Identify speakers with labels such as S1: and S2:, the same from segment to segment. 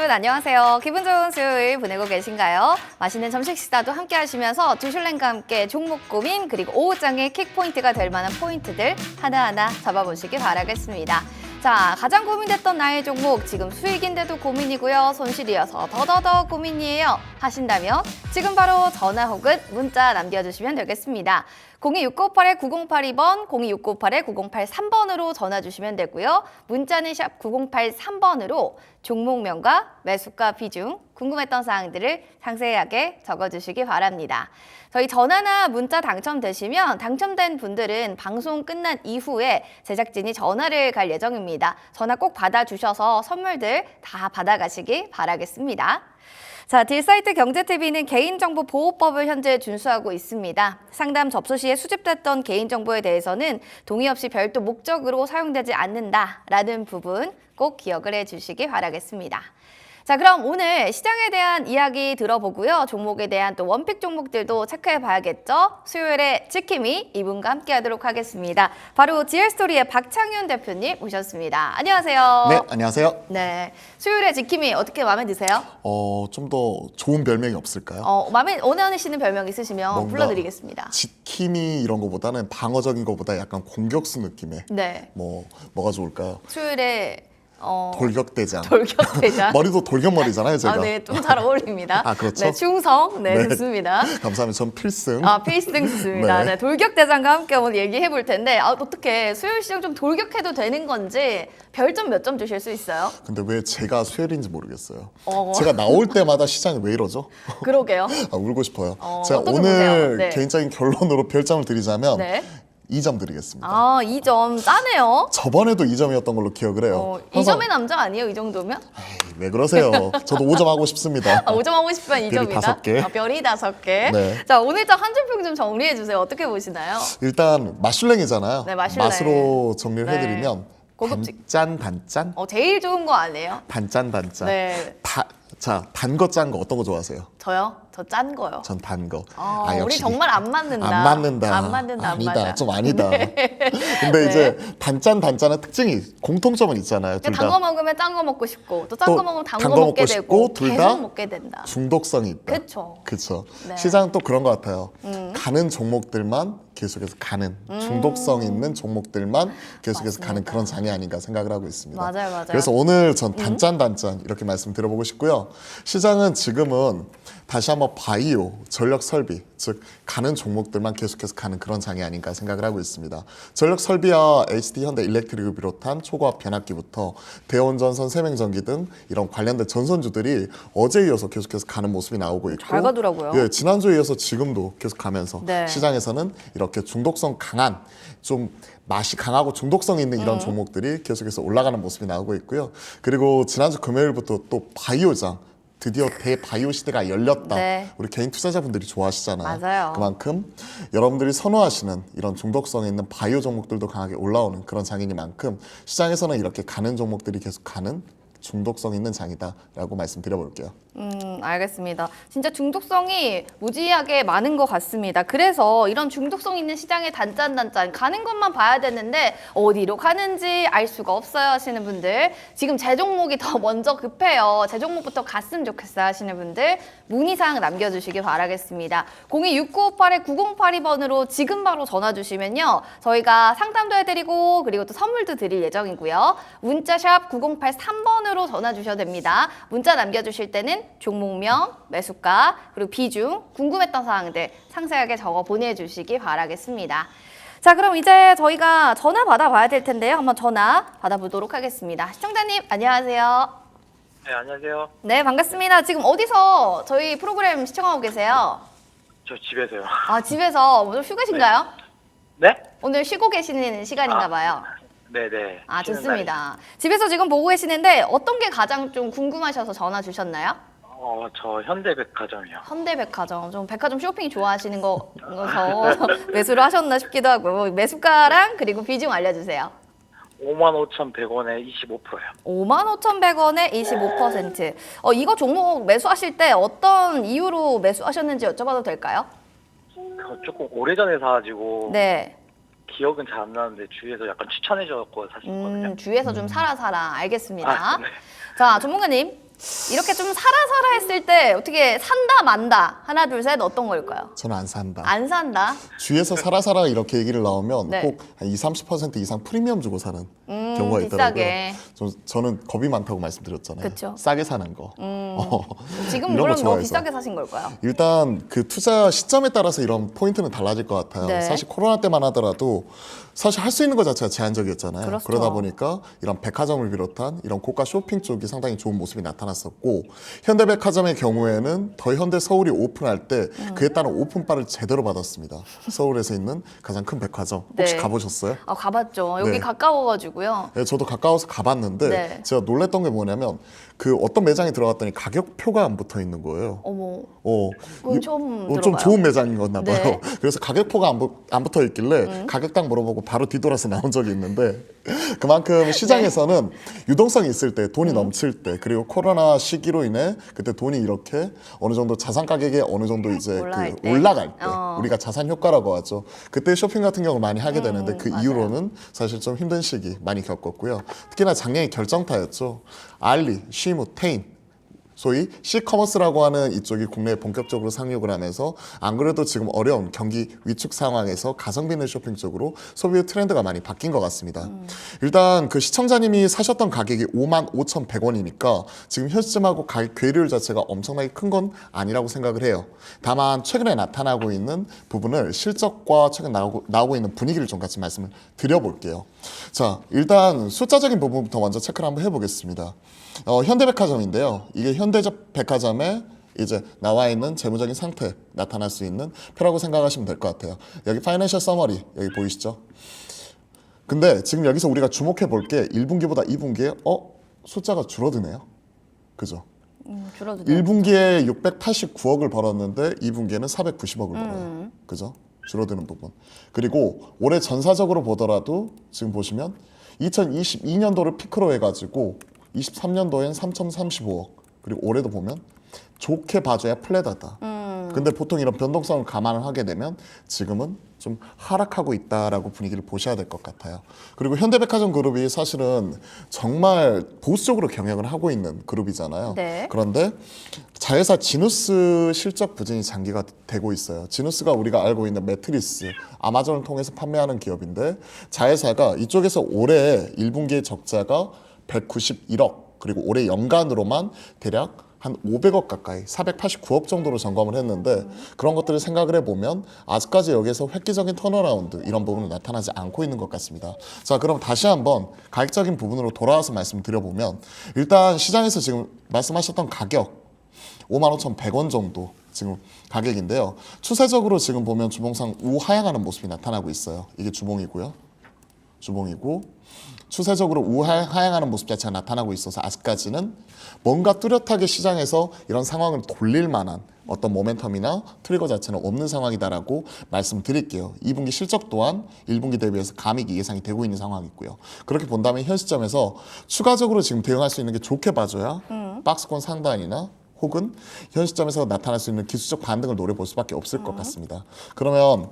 S1: 여러분 안녕하세요. 기분 좋은 수요일 보내고 계신가요? 맛있는 점심 식사도 함께 하시면서 두슐랭과 함께 종목 고민 그리고 오후장의 킥포인트가 될 만한 포인트들 하나하나 잡아보시기 바라겠습니다. 자, 가장 고민됐던 나의 종목 지금 수익인데도 고민이고요. 손실이어서 더더더 고민이에요 하신다면 지금 바로 전화 혹은 문자 남겨주시면 되겠습니다. 02698-9082번, 02698-9083번으로 전화 주시면 되고요. 문자는 샵 9083번으로 종목명과 매수가 비중, 궁금했던 사항들을 상세하게 적어주시기 바랍니다. 저희 전화나 문자 당첨되시면 당첨된 분들은 방송 끝난 이후에 제작진이 전화를 갈 예정입니다. 전화 꼭 받아주셔서 선물들 다 받아가시기 바라겠습니다. 자, 딜사이트 경제TV는 개인정보보호법을 현재 준수하고 있습니다. 상담 접수 시에 수집됐던 개인정보에 대해서는 동의 없이 별도 목적으로 사용되지 않는다라는 부분 꼭 기억을 해주시기 바라겠습니다. 자, 그럼 오늘 시장에 대한 이야기 들어보고요. 종목에 대한 또 원픽 종목들도 체크해 봐야겠죠? 수요일에 지킴이 이분과 함께 하도록 하겠습니다. 바로 GL스토리의 박창윤 대표님 모셨습니다. 안녕하세요.
S2: 네, 안녕하세요.
S1: 네, 수요일에 지킴이 어떻게 마음에 드세요?
S2: 좀 더 좋은 별명이 없을까요?
S1: 마음에 원하시는 별명 있으시면
S2: 뭔가
S1: 불러드리겠습니다.
S2: 지킴이 이런 거보다는 방어적인 거보다 약간 공격수 느낌의
S1: 네,
S2: 뭐가 좋을까요?
S1: 수요일에
S2: 돌격대장.
S1: 돌격대장.
S2: 머리도 돌격머리잖아요, 제가.
S1: 네, 좀 잘 어울립니다.
S2: 아, 그렇죠?
S1: 네, 충성. 네,
S2: 네.
S1: 좋습니다.
S2: 감사합니다. 전 필승.
S1: 필승 좋습니다.
S2: 네.
S1: 네, 돌격대장과 함께 한번 얘기해 볼 텐데, 어떻게 수요일 시장 좀 돌격해도 되는 건지 별점 몇 점 주실 수 있어요?
S2: 근데 왜 제가 수혈인지 모르겠어요. 제가 나올 때마다 시장이 왜 이러죠?
S1: 그러게요.
S2: 울고 싶어요. 제가
S1: 어떻게
S2: 오늘
S1: 보세요? 네.
S2: 개인적인 결론으로 별점을 드리자면
S1: 네.
S2: 2점 드리겠습니다.
S1: 2점 짜네요.
S2: 저번에도 2점이었던 걸로 기억을 해요.
S1: 2점의 남자 아니에요, 이 정도면?
S2: 에이, 왜 그러세요? 저도 5점 하고 싶습니다.
S1: 5점 하고 싶으면
S2: 별이
S1: 2점이다.
S2: 5개.
S1: 별이 5개.
S2: 네.
S1: 자, 오늘장 한 줄평 좀 정리해 주세요. 어떻게 보시나요?
S2: 일단 맛슐랭이잖아요.
S1: 네, 맛슐랭.
S2: 맛으로 정리를
S1: 네.
S2: 해드리면
S1: 고급지.
S2: 단짠
S1: 제일 좋은 거 아니에요?
S2: 단짠
S1: 네.
S2: 자, 단 거 짠 거 어떤 거 좋아하세요?
S1: 저요? 저 짠 거요.
S2: 전 단 거.
S1: 우리 정말 안 맞는다.
S2: 안 맞는다.
S1: 안 맞는다.
S2: 아니다.
S1: 안 맞아.
S2: 좀 아니다.
S1: 네.
S2: 근데 이제 단짠의 특징이 공통점은 있잖아요. 둘
S1: 단 거
S2: 다
S1: 먹으면 짠 거 먹고 싶고 또 짠
S2: 또
S1: 거 먹으면 단
S2: 단
S1: 거
S2: 거
S1: 먹게
S2: 먹고
S1: 되고
S2: 싶고 둘 다
S1: 계속 먹게 된다.
S2: 중독성이 있다.
S1: 그쵸.
S2: 그쵸.
S1: 네.
S2: 시장은 또 그런 것 같아요. 가는 종목들만 계속해서 가는 중독성 있는 종목들만 계속해서
S1: 맞습니다.
S2: 가는 그런 장이 아닌가 생각을 하고 있습니다.
S1: 맞아요.
S2: 그래서 오늘 전 단짠 이렇게 말씀드려보고 싶고요. 시장은 지금은 다시 한번 바이오, 전력 설비, 즉 가는 종목들만 계속해서 가는 그런 장이 아닌가 생각을 하고 있습니다. 전력 설비와 HD 현대 일렉트릭을 비롯한 초과학 변압기부터 대원전선, 세명전기 등 이런 관련된 전선주들이 어제 이어서 계속해서 가는 모습이 나오고 있고
S1: 잘 가더라고요.
S2: 예, 지난주에 이어서 지금도 계속 가면서
S1: 네.
S2: 시장에서는 이렇게 중독성 강한 좀 맛이 강하고 중독성 있는 이런 종목들이 계속해서 올라가는 모습이 나오고 있고요. 그리고 지난주 금요일부터 또 바이오장 드디어 대바이오 시대가 열렸다.
S1: 네.
S2: 우리 개인 투자자분들이 좋아하시잖아요.
S1: 맞아요.
S2: 그만큼 여러분들이 선호하시는 이런 중독성 있는 바이오 종목들도 강하게 올라오는 그런 장이니만큼 시장에서는 이렇게 가는 종목들이 계속 가는 중독성 있는 장이다라고 말씀드려볼게요.
S1: 알겠습니다. 진짜 중독성이 무지하게 많은 것 같습니다. 그래서 이런 중독성 있는 시장에 단짠 가는 것만 봐야 되는데 어디로 가는지 알 수가 없어요 하시는 분들, 지금 제 종목이 더 먼저 급해요. 제 종목부터 갔으면 좋겠어요 하시는 분들 문의사항 남겨주시기 바라겠습니다. 02698-9082번으로 지금 바로 전화 주시면요. 저희가 상담도 해드리고 그리고 또 선물도 드릴 예정이고요. 문자샵 9083번으로 전화 주셔도 됩니다. 문자 남겨주실 때는 종목명, 매수가, 그리고 비중, 궁금했던 사항들 상세하게 적어 보내주시기 바라겠습니다. 자, 그럼 이제 저희가 전화 받아봐야 될 텐데요. 한번 전화 받아보도록 하겠습니다. 시청자님, 안녕하세요.
S3: 네, 안녕하세요.
S1: 네, 반갑습니다. 지금 어디서 저희 프로그램 시청하고 계세요?
S3: 저 집에서요.
S1: 집에서 오늘 휴게신가요?
S3: 네?
S1: 오늘 쉬고 계시는 시간인가 봐요.
S3: 네네. 쉬는
S1: 좋습니다. 집에서 지금 보고 계시는데 어떤 게 가장 좀 궁금하셔서 전화 주셨나요?
S3: 날이에요. 저 현대백화점이요.
S1: 현대백화점, 좀 백화점 쇼핑 좋아하시는 거서 매수를 하셨나 싶기도 하고, 매수가랑 그리고 비중 알려주세요.
S3: 55,100원에 25%요.
S1: 55,100원에 25%. 이거 종목 매수하실 때 어떤 이유로 매수하셨는지 여쭤봐도 될까요?
S3: 조금 오래전에 사가지고
S1: 네.
S3: 기억은 잘 안 나는데 주위에서 약간 추천해줘갖고 사셨거든요.
S1: 주위에서 좀 사라 알겠습니다.
S3: 네.
S1: 자, 전문가님. 이렇게 좀 사라 했을 때 어떻게 산다 만다 하나 둘 셋 어떤 걸까요?
S2: 저는 안 산다.
S1: 안 산다.
S2: 주위에서 사라 이렇게 얘기를 나오면
S1: 네.
S2: 꼭 한 20-30% 이상 프리미엄 주고 사는 경우가 있더라고요.
S1: 비싸게.
S2: 저는 겁이 많다고 말씀드렸잖아요.
S1: 그쵸.
S2: 싸게 사는 거.
S1: 지금
S2: 이런 거
S1: 그럼 뭐
S2: 좋아해서.
S1: 비싸게 사신 걸까요?
S2: 일단 그 투자 시점에 따라서 이런 포인트는 달라질 것 같아요.
S1: 네.
S2: 사실 코로나 때만 하더라도 사실 할 수 있는 것 자체가 제한적이었잖아요.
S1: 그렇죠.
S2: 그러다 보니까 이런 백화점을 비롯한 이런 고가 쇼핑 쪽이 상당히 좋은 모습이 나타났었고 현대백화점의 경우에는 더 현대 서울이 오픈할 때 그에 따른 오픈바를 제대로 받았습니다. 서울에서 있는 가장 큰 백화점 혹시
S1: 네.
S2: 가보셨어요?
S1: 아, 가봤죠. 여기
S2: 네.
S1: 가까워가지고요.
S2: 네, 저도 가까워서 가봤는데
S1: 네.
S2: 제가 놀랬던 게 뭐냐면 그 어떤 매장에 들어갔더니 가격표가 안 붙어 있는 거예요.
S1: 어머,
S2: 어,
S1: 그건 처음
S2: 좀
S1: 들어봐요.
S2: 좋은 매장이었나 봐요.
S1: 네.
S2: 그래서 가격표가 안 붙어 있길래 가격당 물어보고 바로 뒤돌아서 나온 적이 있는데 그만큼 시장에서는 유동성이 있을 때 돈이 넘칠 때 그리고 코로나 시기로 인해 그때 돈이 이렇게 어느 정도 자산 가격이 어느 정도 이제
S1: 올라갈
S2: 그
S1: 때.
S2: 올라갈 때
S1: 어.
S2: 우리가 자산 효과라고 하죠. 그때 쇼핑 같은 경우를 많이 하게 되는데 그
S1: 맞아요.
S2: 이후로는 사실 좀 힘든 시기 많이 겪었고요. 특히나 작년이 결정타였죠. 알리, 쉬무, 테인 소위 C커머스라고 하는 이쪽이 국내에 본격적으로 상륙을 하면서 안 그래도 지금 어려운 경기 위축 상황에서 가성비 있는 쇼핑 쪽으로 소비 트렌드가 많이 바뀐 것 같습니다. 일단 그 시청자님이 사셨던 가격이 55,100원이니까 지금 현 시점하고 가격 괴리율 자체가 엄청나게 큰 건 아니라고 생각을 해요. 다만 최근에 나타나고 있는 부분을 실적과 최근 나오고 있는 분위기를 좀 같이 말씀을 드려볼게요. 자, 일단 숫자적인 부분부터 먼저 체크를 한번 해보겠습니다. 현대백화점인데요. 이게 현대백화점에 이제 나와 있는 재무적인 상태 나타날 수 있는 표라고 생각하시면 될 것 같아요. 여기 파이낸셜 서머리 여기 보이시죠? 근데 지금 여기서 우리가 주목해 볼 게 1분기보다 2분기에 숫자가 줄어드네요. 그죠?
S1: 줄어드네요.
S2: 1분기에 689억을 벌었는데 2분기에는 490억을 벌어요. 그죠? 줄어드는 부분. 그리고 올해 전사적으로 보더라도 지금 보시면 2022년도를 피크로 해가지고 23년도엔 3,035억 그리고 올해도 보면 좋게 봐줘야 플랫하다. 근데 보통 이런 변동성을 감안을 하게 되면 지금은 좀 하락하고 있다라고 분위기를 보셔야 될 것 같아요. 그리고 현대백화점 그룹이 사실은 정말 보수적으로 경영을 하고 있는 그룹이잖아요.
S1: 네.
S2: 그런데 자회사 지누스 실적 부진이 장기가 되고 있어요. 지누스가 우리가 알고 있는 매트리스, 아마존을 통해서 판매하는 기업인데 자회사가 이쪽에서 올해 1분기의 적자가 191억 그리고 올해 연간으로만 대략 한 500억 가까이 489억 정도로 점검을 했는데 그런 것들을 생각을 해보면 아직까지 여기서 획기적인 턴어라운드 이런 부분은 나타나지 않고 있는 것 같습니다. 자, 그럼 다시 한번 가격적인 부분으로 돌아와서 말씀드려보면 일단 시장에서 지금 말씀하셨던 가격 55,100원 정도 지금 가격인데요. 추세적으로 지금 보면 주봉상 우하향하는 모습이 나타나고 있어요. 이게 주봉이고요. 주봉이고 추세적으로 우하향하는 모습 자체가 나타나고 있어서 아직까지는 뭔가 뚜렷하게 시장에서 이런 상황을 돌릴 만한 어떤 모멘텀이나 트리거 자체는 없는 상황이다라고 말씀드릴게요. 2분기 실적 또한 1분기 대비해서 감익이 예상이 되고 있는 상황이고요. 그렇게 본다면 현 시점에서 추가적으로 지금 대응할 수 있는 게 좋게 봐줘야 박스권 상단이나 혹은 현 시점에서 나타날 수 있는 기술적 반등을 노려볼 수밖에 없을 것 같습니다. 그러면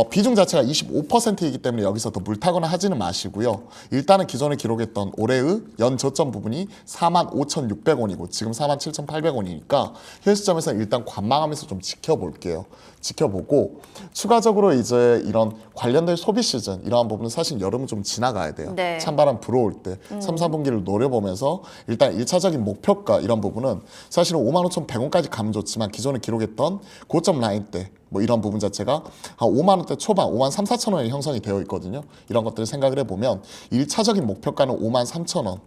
S2: 비중 자체가 25%이기 때문에 여기서 더 물타거나 하지는 마시고요. 일단은 기존에 기록했던 올해의 연 저점 부분이 45,600원이고 지금 47,800원이니까 현 시점에서 일단 관망하면서 좀 지켜볼게요. 지켜보고 추가적으로 이제 이런 관련된 소비 시즌 이러한 부분은 사실 여름은 좀 지나가야 돼요.
S1: 네.
S2: 찬바람 불어올 때 3, 4분기를 노려보면서 일단 1차적인 목표가 이런 부분은 사실은 55,100원까지 가면 좋지만 기존에 기록했던 고점 라인 때 뭐 이런 부분 자체가 한 5만 원대 초반 5만 3, 4천 원이 형성이 되어 있거든요. 이런 것들을 생각을 해보면 1차적인 목표가는 5만 3천 원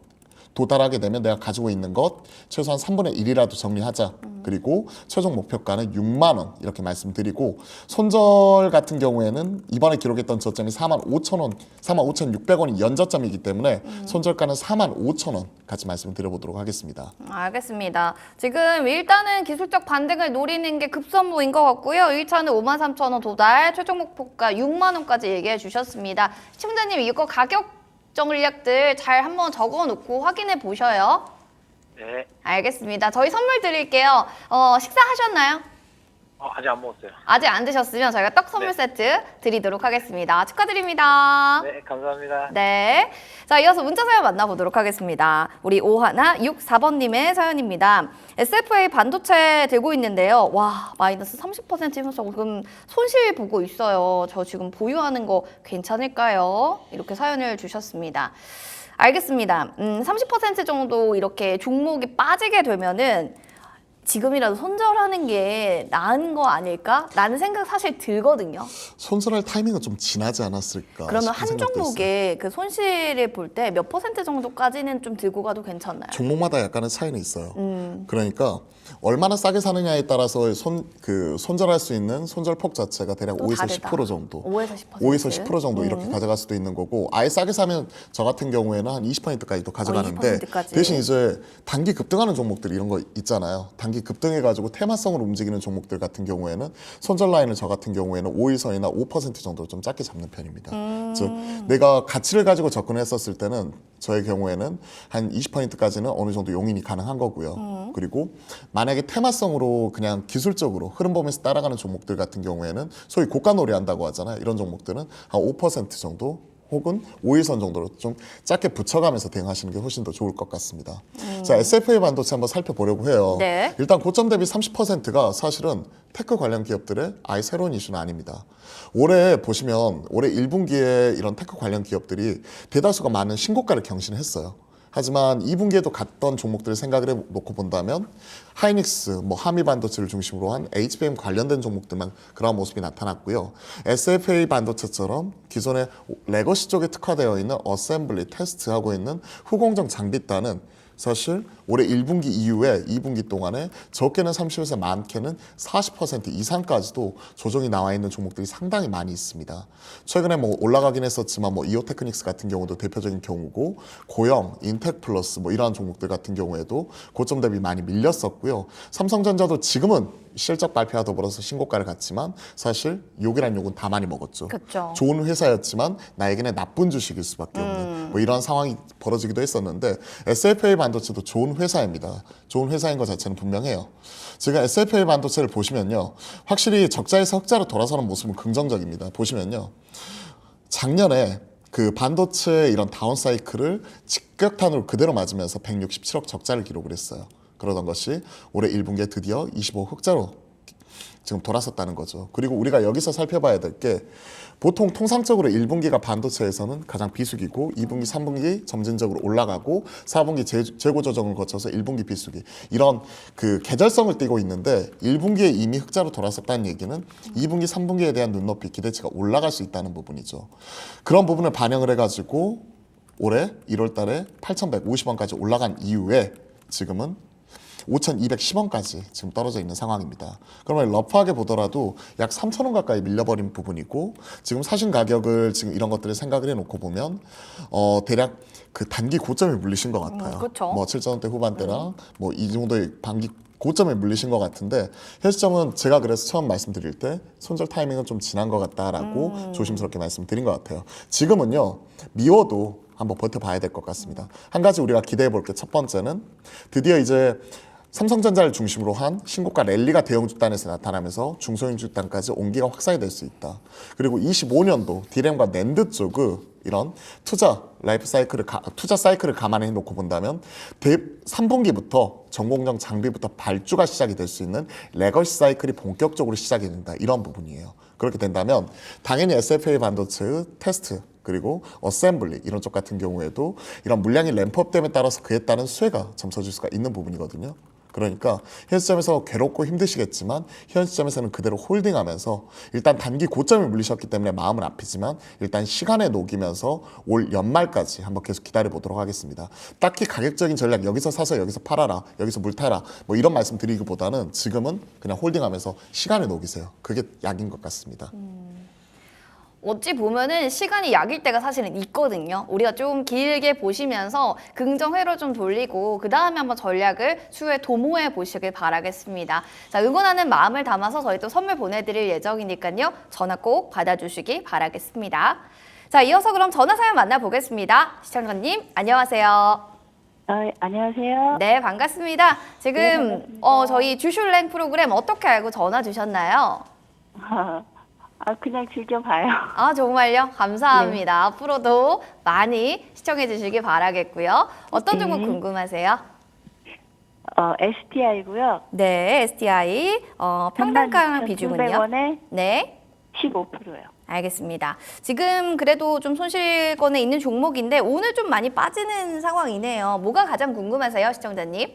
S2: 도달하게 되면 내가 가지고 있는 것 최소한 3분의 1이라도 정리하자. 그리고 최종 목표가는 6만 원 이렇게 말씀드리고 손절 같은 경우에는 이번에 기록했던 저점이 45,000원, 45,600원이 연저점이기 때문에 손절가는 45,000원 같이 말씀드려보도록 하겠습니다.
S1: 알겠습니다. 지금 일단은 기술적 반등을 노리는 게 급선무인 것 같고요. 1차는 53,000원 도달, 최종 목표가 6만 원까지 얘기해 주셨습니다. 시청자님 이거 가격 전략들 잘 한번 적어놓고 확인해 보셔요.
S3: 네.
S1: 알겠습니다. 저희 선물 드릴게요. 식사하셨나요?
S3: 아직 안 먹었어요.
S1: 아직 안 드셨으면 저희가 떡 선물
S3: 네.
S1: 세트 드리도록 하겠습니다. 축하드립니다.
S3: 네, 감사합니다.
S1: 네. 자, 이어서 문자 사연 만나보도록 하겠습니다. 우리 5164번님의 사연입니다. SFA 반도체 들고 있는데요. 와, 마이너스 30%이면 조금 손실 보고 있어요. 저 지금 보유하는 거 괜찮을까요? 이렇게 사연을 주셨습니다. 알겠습니다. 30% 정도 이렇게 종목이 빠지게 되면은 지금이라도 손절하는 게 나은 거 아닐까? 라는 생각 사실 들거든요.
S2: 손절할 타이밍은 좀 지나지 않았을까
S1: 그러면
S2: 싶은
S1: 한
S2: 생각도 있어요.
S1: 종목에 그 손실을 볼 때 몇 퍼센트 정도까지는 좀 들고 가도 괜찮나요?
S2: 종목마다 약간의 차이는 있어요. 그러니까 얼마나 싸게 사느냐에 따라서 손절할 수 있는 손절폭 자체가 대략
S1: 또
S2: 5에서
S1: 다르다.
S2: 10% 정도.
S1: 5에서 10%.
S2: 5에서 10% 정도 이렇게 가져갈 수도 있는 거고, 아예 싸게 사면 저 같은 경우에는 한 20%까지도 가져가는데
S1: 20%까지.
S2: 대신 이제 단기 급등하는 종목들 이런 거 있잖아요. 단기 급등해가지고 테마성으로 움직이는 종목들 같은 경우에는 손절 라인을 저 같은 경우에는 5일선이나 5% 정도로 좀 짧게 잡는 편입니다. 즉 내가 가치를 가지고 접근했었을 때는 저의 경우에는 한 20%까지는 어느 정도 용인이 가능한 거고요. 그리고 만약에 테마성으로 그냥 기술적으로 흐름 보면서 따라가는 종목들 같은 경우에는 소위 고가놀이 한다고 하잖아요. 이런 종목들은 한 5% 정도 혹은 5일선 정도로 좀 짧게 붙여가면서 대응하시는 게 훨씬 더 좋을 것 같습니다. 자, SFA 반도체 한번 살펴보려고 해요.
S1: 네.
S2: 일단 고점 대비 30%가 사실은 테크 관련 기업들의 아예 새로운 이슈는 아닙니다. 올해 보시면 올해 1분기에 이런 테크 관련 기업들이 대다수가 많은 신고가를 경신했어요. 하지만 2분기에도 갔던 종목들을 생각을 해놓고 본다면 하이닉스, 하미반도체를 중심으로 한 HBM 관련된 종목들만 그런 모습이 나타났고요. SFA 반도체처럼 기존의 레거시 쪽에 특화되어 있는 어셈블리, 테스트하고 있는 후공정 장비단은 사실 올해 1분기 이후에 2분기 동안에 적게는 30에서 많게는 40% 이상까지도 조정이 나와 있는 종목들이 상당히 많이 있습니다. 최근에 올라가긴 했었지만 이오테크닉스 같은 경우도 대표적인 경우고, 고영, 인텍플러스 이러한 종목들 같은 경우에도 고점 대비 많이 밀렸었고요. 삼성전자도 지금은 실적 발표와 더불어서 신고가를 갔지만 사실 욕이란 욕은 다 많이 먹었죠.
S1: 그쵸.
S2: 좋은 회사였지만 나에게는 나쁜 주식일 수밖에 없는 이런 상황이 벌어지기도 했었는데, SFA 반도체도 좋은 회사입니다. 좋은 회사인 것 자체는 분명해요. 지금 SFA 반도체를 보시면요, 확실히 적자에서 흑자로 돌아서는 모습은 긍정적입니다. 보시면요, 작년에 그 반도체 이런 다운 사이클을 직격탄으로 그대로 맞으면서 167억 적자를 기록을 했어요. 그러던 것이 올해 1분기에 드디어 25억 흑자로 지금 돌아섰다는 거죠. 그리고 우리가 여기서 살펴봐야 될 게, 보통 통상적으로 1분기가 반도체에서는 가장 비수기고 2분기, 3분기 점진적으로 올라가고 4분기 재고 조정을 거쳐서 1분기 비수기, 이런 그 계절성을 띠고 있는데 1분기에 이미 흑자로 돌아섰다는 얘기는 2분기, 3분기에 대한 눈높이 기대치가 올라갈 수 있다는 부분이죠. 그런 부분을 반영을 해가지고 올해 1월 달에 8,150원까지 올라간 이후에 지금은 5,210원까지 지금 떨어져 있는 상황입니다. 그러면 러프하게 보더라도 약 3,000원 가까이 밀려버린 부분이고, 지금 사신 가격을 지금 이런 것들을 생각을 해놓고 보면 대략 그 단기 고점에 물리신 것 같아요.
S1: 그쵸.
S2: 7,000원대 후반대랑 이 정도의 반기 고점에 물리신 것 같은데, 현 시점은 제가 그래서 처음 말씀드릴 때 손절 타이밍은 좀 지난 것 같다라고 조심스럽게 말씀드린 것 같아요. 지금은요, 미워도 한번 버텨봐야 될 것 같습니다. 한 가지 우리가 기대해 볼 게, 첫 번째는 드디어 이제 삼성전자를 중심으로 한 신고가 랠리가 대형주단에서 나타나면서 중소형주단까지 온기가 확산이 될 수 있다. 그리고 25년도 디램과 낸드 쪽의 이런 투자 사이클을 감안해 놓고 본다면 3분기부터 전공정 장비부터 발주가 시작이 될 수 있는 레거시 사이클이 본격적으로 시작이 된다. 이런 부분이에요. 그렇게 된다면 당연히 SFA 반도체의 테스트, 그리고 어셈블리 이런 쪽 같은 경우에도 이런 물량이 램프업됨에 따라서 그에 따른 수혜가 점쳐질 수가 있는 부분이거든요. 그러니까 현 시점에서 괴롭고 힘드시겠지만 현 시점에서는 그대로 홀딩하면서, 일단 단기 고점에 물리셨기 때문에 마음은 아프지만 일단 시간에 녹이면서 올 연말까지 한번 계속 기다려 보도록 하겠습니다. 딱히 가격적인 전략, 여기서 사서 여기서 팔아라, 여기서 물타라 이런 말씀 드리기보다는 지금은 그냥 홀딩하면서 시간에 녹이세요. 그게 약인 것 같습니다.
S1: 어찌 보면은 시간이 약일 때가 사실은 있거든요. 우리가 좀 길게 보시면서 긍정회로 좀 돌리고 그 다음에 한번 전략을 추후에 도모해 보시길 바라겠습니다. 자, 응원하는 마음을 담아서 저희 또 선물 보내드릴 예정이니까요. 전화 꼭 받아주시기 바라겠습니다. 자, 이어서 그럼 전화 사연 만나보겠습니다. 시청자님, 안녕하세요.
S4: 안녕하세요.
S1: 네, 반갑습니다. 지금
S4: 네, 반갑습니다.
S1: 저희 주슐랭 프로그램 어떻게 알고 전화 주셨나요?
S4: 그냥 즐겨봐요.
S1: 아, 정말요? 감사합니다. 앞으로도 많이 시청해 주시기 바라겠고요. 어떤 종목
S4: 네.
S1: 궁금하세요?
S4: STI고요.
S1: 네, STI 평단가 비중은요?
S4: 36,900원에
S1: 네.
S4: 15%요.
S1: 알겠습니다. 지금 그래도 좀 손실권에 있는 종목인데 오늘 좀 많이 빠지는 상황이네요. 뭐가 가장 궁금하세요, 시청자님?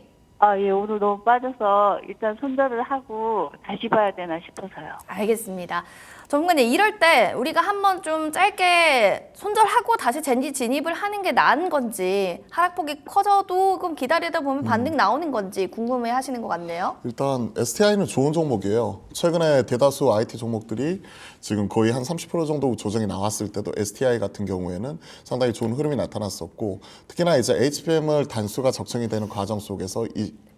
S4: 예, 오늘 너무 빠져서 일단 손절을 하고 다시 봐야 되나 싶어서요.
S1: 알겠습니다. 전문가님, 이럴 때 우리가 한번 좀 짧게 손절하고 다시 젠지 진입을 하는 게 나은 건지, 하락폭이 커져도 그럼 기다리다 보면 반등 나오는 건지 궁금해 하시는 것 같네요.
S2: 일단 STI는 좋은 종목이에요. 최근에 대다수 IT 종목들이 지금 거의 한 30% 정도 조정이 나왔을 때도 STI 같은 경우에는 상당히 좋은 흐름이 나타났었고, 특히나 이제 HBM을 단수가 적정이 되는 과정 속에서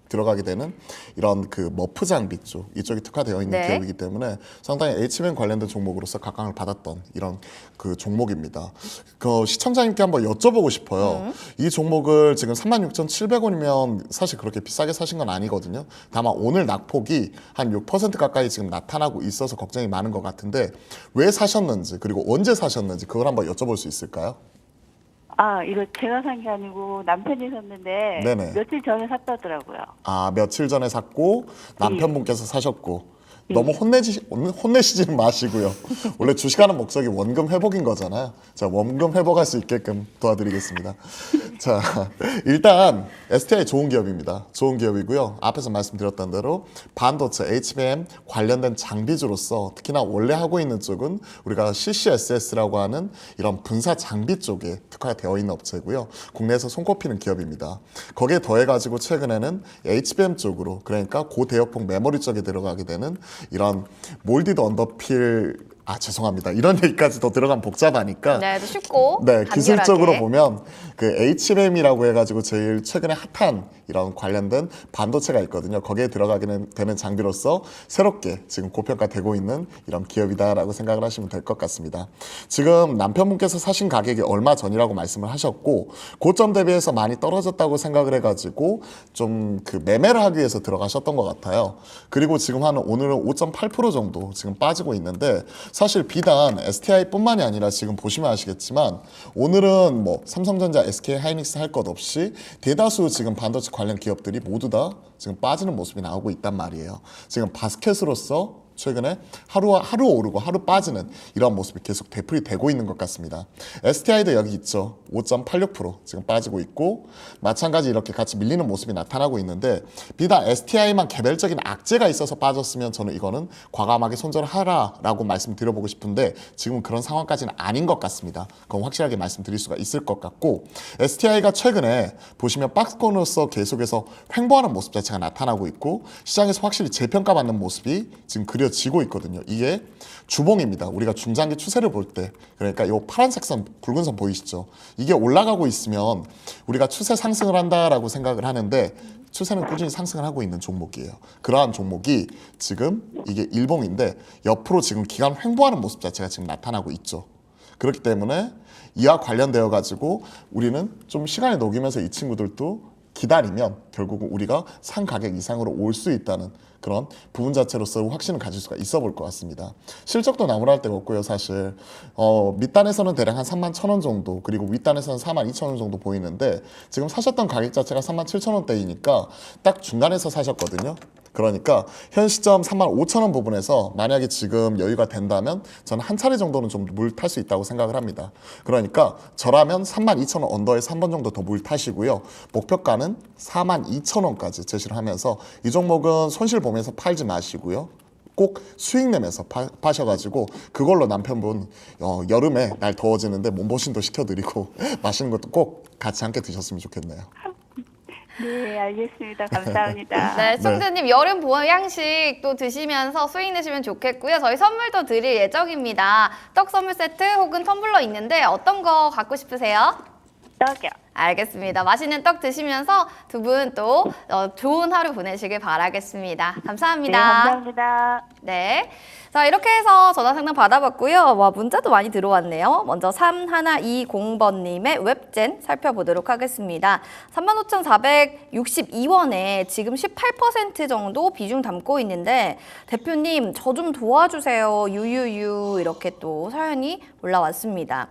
S2: 들어가게 되는 이런 그 머프 장비 쪽 이쪽이 특화되어 있는
S1: 네.
S2: 기업이기 때문에 상당히 HBM 관련된 종목으로서 각광을 받았던 이런 그 종목입니다. 그 시청자님께 한번 여쭤보고 싶어요. 이 종목을 지금 36,700원이면 사실 그렇게 비싸게 사신 건 아니거든요. 다만 오늘 낙폭이 한 6% 가까이 지금 나타나고 있어서 걱정이 많은 것 같은데 왜 사셨는지 그리고 언제 사셨는지 그걸 한번 여쭤볼 수 있을까요?
S4: 이거 제가 산 게 아니고 남편이 샀는데
S2: 네네.
S4: 며칠 전에 샀다더라고요.
S2: 며칠 전에 샀고 남편분께서 사셨고 너무 혼내시지는 마시고요. 원래 주식하는 목적이 원금 회복인 거잖아요. 자, 원금 회복할 수 있게끔 도와드리겠습니다. 자, 일단 STI 좋은 기업입니다. 좋은 기업이고요. 앞에서 말씀드렸던 대로 반도체, HBM 관련된 장비주로서 특히나 원래 하고 있는 쪽은 우리가 CCSS라고 하는 이런 분사 장비 쪽에 특화되어 있는 업체고요. 국내에서 손꼽히는 기업입니다. 거기에 더해가지고 최근에는 HBM 쪽으로 그러니까 고대역폭 메모리 쪽에 들어가게 되는 이런 몰디드 언더필 죄송합니다. 이런 얘기까지 더 들어가면 복잡하니까
S1: 네, 또 쉽고
S2: 네, 기술적으로
S1: 간결하게.
S2: 보면 그 HBM이라고 해가지고 제일 최근에 핫한 이런 관련된 반도체가 있거든요. 거기에 들어가게 되는 장비로서 새롭게 지금 고평가되고 있는 이런 기업이다라고 생각을 하시면 될 것 같습니다. 지금 남편분께서 사신 가격이 얼마 전이라고 말씀을 하셨고 고점 대비해서 많이 떨어졌다고 생각을 해가지고 좀 그 매매를 하기 위해서 들어가셨던 것 같아요. 그리고 지금 한 오늘은 5.8% 정도 지금 빠지고 있는데 사실 비단 STI뿐만이 아니라 지금 보시면 아시겠지만 오늘은 뭐 삼성전자, SK 하이닉스 할 것 없이 대다수 지금 반도체 관련 기업들이 모두 다 지금 빠지는 모습이 나오고 있단 말이에요. 지금 바스켓으로서 최근에 하루 오르고 하루 빠지는 이런 모습이 계속 되풀이 되고 있는 것 같습니다. STI도 여기 있죠. 5.86% 지금 빠지고 있고 마찬가지 이렇게 같이 밀리는 모습이 나타나고 있는데 비단 STI만 개별적인 악재가 있어서 빠졌으면 저는 이거는 과감하게 손절하라라고 말씀드려보고 싶은데 지금은 그런 상황까지는 아닌 것 같습니다. 그건 확실하게 말씀드릴 수가 있을 것 같고 STI가 최근에 보시면 박스권으로서 계속해서 횡보하는 모습 자체가 나타나고 있고 시장에서 확실히 재평가받는 모습이 지금 그려지고 있거든요. 이게 주봉입니다. 우리가 중장기 추세를 볼 때 그러니까 이 파란색 선, 붉은 선 보이시죠? 이게 올라가고 있으면 우리가 추세 상승을 한다라고 생각을 하는데 추세는 꾸준히 상승을 하고 있는 종목이에요. 그러한 종목이 지금 이게 일봉인데 옆으로 지금 기간 횡보하는 모습 자체가 지금 나타나고 있죠. 그렇기 때문에 이와 관련되어 가지고 우리는 좀 시간을 녹이면서 이 친구들도 기다리면 결국은 우리가 산 가격 이상으로 올 수 있다는 그런 부분 자체로서 확신을 가질 수가 있어 볼 것 같습니다. 실적도 나무랄 데가 없고요. 사실 밑단에서는 대략 한 31,000원 정도 그리고 윗단에서는 42,000원 정도 보이는데 지금 사셨던 가격 자체가 37,000원대이니까 딱 중간에서 사셨거든요. 그러니까 현 시점 35,000원 부분에서 만약에 지금 여유가 된다면 저는 한 차례 정도는 좀 물 탈 수 있다고 생각을 합니다. 그러니까 저라면 32,000원 언더에서 한 번 정도 더 물 타시고요. 목표가는 42,000원까지 제시를 하면서 이 종목은 손실 보면서 팔지 마시고요. 꼭 수익 내면서 파셔가지고 그걸로 남편분 여름에 날 더워지는데 몸보신도 시켜드리고 맛있는 것도 꼭 같이 함께 드셨으면 좋겠네요.
S4: 네, 알겠습니다. 감사합니다.
S1: 네, 시청자님 여름 보양식 또 드시면서 수익 내시면 좋겠고요. 저희 선물도 드릴 예정입니다. 떡 선물 세트 혹은 텀블러 있는데 어떤 거 갖고 싶으세요?
S4: 떡이요.
S1: 알겠습니다. 맛있는 떡 드시면서 두 분 또 좋은 하루 보내시길 바라겠습니다.
S4: 네,
S1: 감사합니다.
S4: 감사합니다.
S1: 네. 자, 이렇게 해서 전화 상담 받아봤고요. 와, 문자도 많이 들어왔네요. 먼저 3120번님의 웹젠 살펴보도록 하겠습니다. 35,462원에 지금 18% 정도 비중 담고 있는데 대표님 저 좀 도와주세요. 유유유 이렇게 또 사연이 올라왔습니다.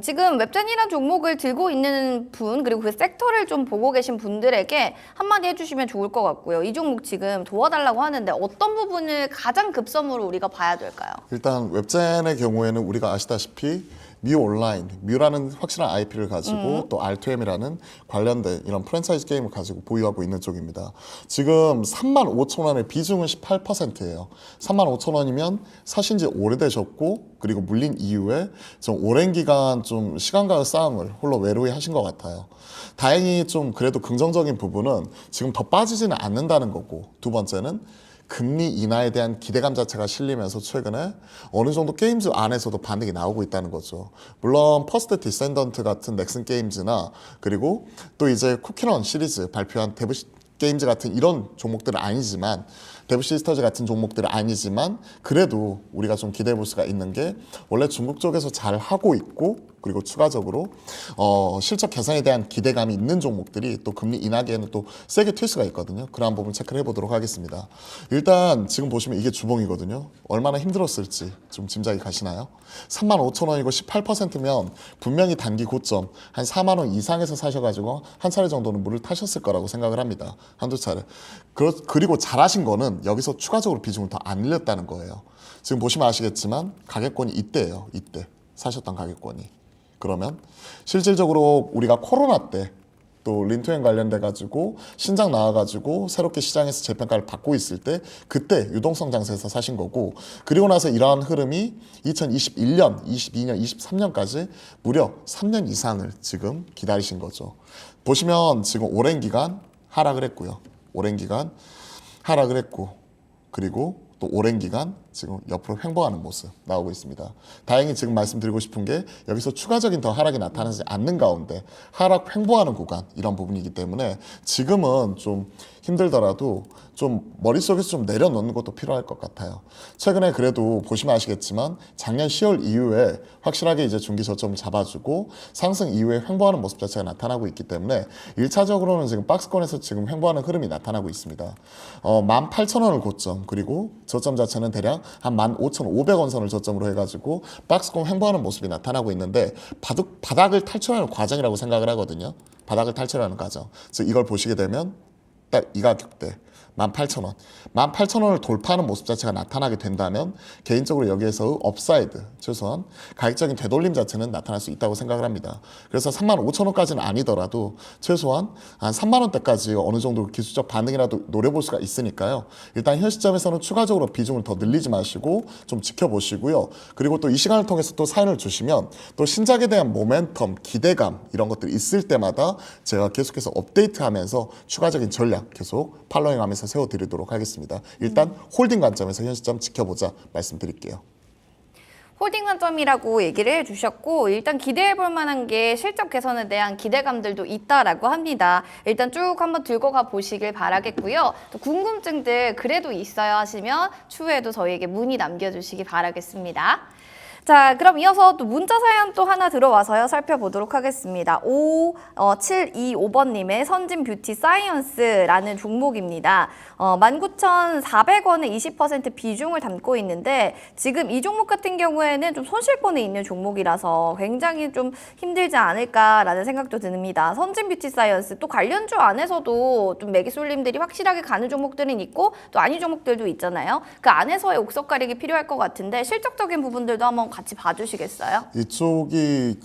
S1: 지금 웹젠이라는 종목을 들고 있는 분 그리고 그 섹터를 좀 보고 계신 분들에게 한마디 해주시면 좋을 것 같고요. 이 종목 지금 도와달라고 하는데 어떤 부분을 가장 급선무로 우리가 봐야 될까요?
S2: 일단 웹젠의 경우에는 우리가 아시다시피 뮤 온라인, 뮤라는 확실한 IP를 가지고 또 R2M이라는 관련된 이런 프랜차이즈 게임을 가지고 보유하고 있는 쪽입니다. 지금 35,000원의 비중은 18%예요. 35,000원이면 사신 지 오래되셨고 그리고 물린 이후에 좀 오랜 기간 좀 시간과의 싸움을 홀로 외로이 하신 것 같아요. 다행히 좀 그래도 긍정적인 부분은 지금 더 빠지지는 않는다는 거고, 두 번째는 금리 인하에 대한 기대감 자체가 실리면서 최근에 어느 정도 게임즈 안에서도 반등이 나오고 있다는 거죠. 물론 퍼스트 디센던트 같은 넥슨 게임즈나 그리고 또 이제 쿠키런 시리즈 발표한 데브 게임즈 같은 이런 종목들은 아니지만, 데브 시스터즈 같은 종목들은 아니지만 그래도 우리가 좀 기대해 볼 수가 있는 게 원래 중국 쪽에서 잘 하고 있고 그리고 추가적으로 실적 개선에 대한 기대감이 있는 종목들이 또 금리 인하기에는 또 세게 튈 수가 있거든요. 그런 부분 체크를 해보도록 하겠습니다. 일단 지금 보시면 이게 주봉이거든요. 얼마나 힘들었을지 좀 짐작이 가시나요? 35,000원이고 18%면 분명히 단기 고점 한 4만 원 이상에서 사셔가지고 한 차례 정도는 물을 타셨을 거라고 생각을 합니다. 한두 차례. 그리고 잘하신 거는 여기서 추가적으로 비중을 더 안 늘렸다는 거예요. 지금 보시면 아시겠지만 가격권이 이때예요. 이때 사셨던 가격권이. 그러면 실질적으로 우리가 코로나 때 또 린투엔 관련돼 가지고 신작 나와가지고 새롭게 시장에서 재평가를 받고 있을 때 그때 유동성 장세에서 사신 거고, 그리고 나서 이러한 흐름이 2021년, 22년, 23년까지 무려 3년 이상을 지금 기다리신 거죠. 보시면 지금 오랜 기간 하락을 했고요. 오랜 기간 하락을 했고 그리고 또 오랜 기간 지금 옆으로 횡보하는 모습 나오고 있습니다. 다행히 지금 말씀드리고 싶은 게 여기서 추가적인 더 하락이 나타나지 않는 가운데 하락 횡보하는 구간 이런 부분이기 때문에 지금은 좀 힘들더라도 좀 머릿속에서 좀 내려놓는 것도 필요할 것 같아요. 최근에 그래도 보시면 아시겠지만 작년 10월 이후에 확실하게 이제 중기 저점을 잡아주고 상승 이후에 횡보하는 모습 자체가 나타나고 있기 때문에 1차적으로는 지금 박스권에서 지금 횡보하는 흐름이 나타나고 있습니다. 18,000원을 고점 그리고 저점 자체는 대략 한 15,500원 선을 저점으로 해가지고 박스권 횡보하는 모습이 나타나고 있는데 바닥을 탈출하는 과정이라고 생각을 하거든요. 바닥을 탈출하는 과정. 즉 이걸 보시게 되면 딱 이 가격대 18,000원. 18,000원을 돌파하는 모습 자체가 나타나게 된다면 개인적으로 여기에서 업사이드, 최소한 가격적인 되돌림 자체는 나타날 수 있다고 생각을 합니다. 그래서 35,000원까지는 아니더라도 최소한 한 3만원대까지 어느 정도 기술적 반응이라도 노려볼 수가 있으니까요. 일단 현 시점에서는 추가적으로 비중을 더 늘리지 마시고 좀 지켜보시고요. 그리고 또 이 시간을 통해서 또 사연을 주시면 또 신작에 대한 모멘텀, 기대감 이런 것들이 있을 때마다 제가 계속해서 업데이트하면서 추가적인 전략 계속 팔로잉하면서 세워드리도록 하겠습니다. 일단 홀딩 관점에서 현 시점 지켜보자 말씀드릴게요.
S1: 홀딩 관점이라고 얘기를 해주셨고 일단 기대해볼 만한 게 실적 개선에 대한 기대감들도 있다라고 합니다. 일단 쭉 한번 들고 가 보시길 바라겠고요. 또 궁금증들 그래도 있어요 하시면 추후에도 저희에게 문의 남겨주시기 바라겠습니다. 자, 그럼 이어서 또 문자 사연 또 하나 들어와서요. 살펴보도록 하겠습니다. 725번님의 선진 뷰티 사이언스라는 종목입니다. 19,400원에 20% 비중을 담고 있는데 지금 이 종목 같은 경우에는 좀 손실권에 있는 종목이라서 굉장히 좀 힘들지 않을까라는 생각도 듭니다. 선진 뷰티 사이언스 또 관련주 안에서도 좀 매기 쏠림들이 확실하게 가는 종목들은 있고 또 아닌 종목들도 있잖아요. 그 안에서의 옥석 가리기 필요할 것 같은데 실적적인 부분들도 한번 같이 봐주시겠어요?
S2: 이쪽이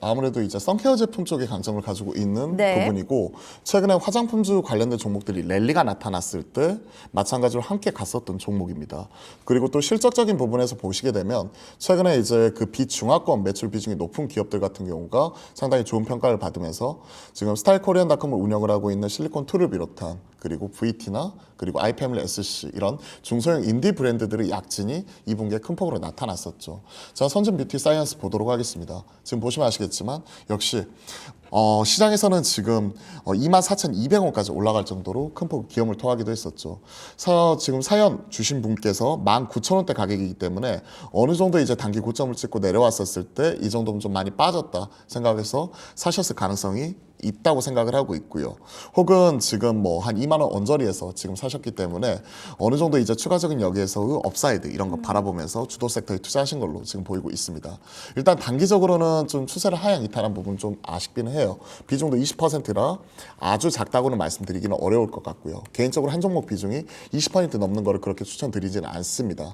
S2: 아무래도 이제 선케어 제품 쪽의 강점을 가지고 있는 부분이고 최근에 화장품주 관련된 종목들이 랠리가 나타났을 때 마찬가지로 함께 갔었던 종목입니다. 그리고 또 실적적인 부분에서 보시게 되면 최근에 이제 그 비중화권 매출 비중이 높은 기업들 같은 경우가 상당히 좋은 평가를 받으면서 지금 스타일코리안닷컴을 운영을 하고 있는 실리콘2를 비롯한 그리고 VT나 그리고 아이패밀리 SC 이런 중소형 인디 브랜드들의 약진이 이 분기에 큰 폭으로 나타났었죠. 자, 선진 뷰티 사이언스 보도록 하겠습니다. 지금 보시면 아시겠지만 역시 시장에서는 지금 24,200원까지 올라갈 정도로 큰 폭 기염을 토하기도 했었죠. 지금 사연 주신 분께서 19,000원대 가격이기 때문에 어느 정도 이제 단기 고점을 찍고 내려왔었을 때 이 정도면 좀 많이 빠졌다 생각해서 사셨을 가능성이 있다고 생각을 하고 있고요. 혹은 지금 뭐 한 2만 원 언저리에서 지금 사셨기 때문에 어느 정도 이제 추가적인 여기에서의 업사이드 이런 거 바라보면서 주도 섹터에 투자하신 걸로 지금 보이고 있습니다. 일단 단기적으로는 좀 추세를 하향 이탈한 부분 좀 아쉽기는 해요. 비중도 20%라 아주 작다고는 말씀드리기는 어려울 것 같고요. 개인적으로 한 종목 비중이 20% 넘는 거를 그렇게 추천드리지는 않습니다.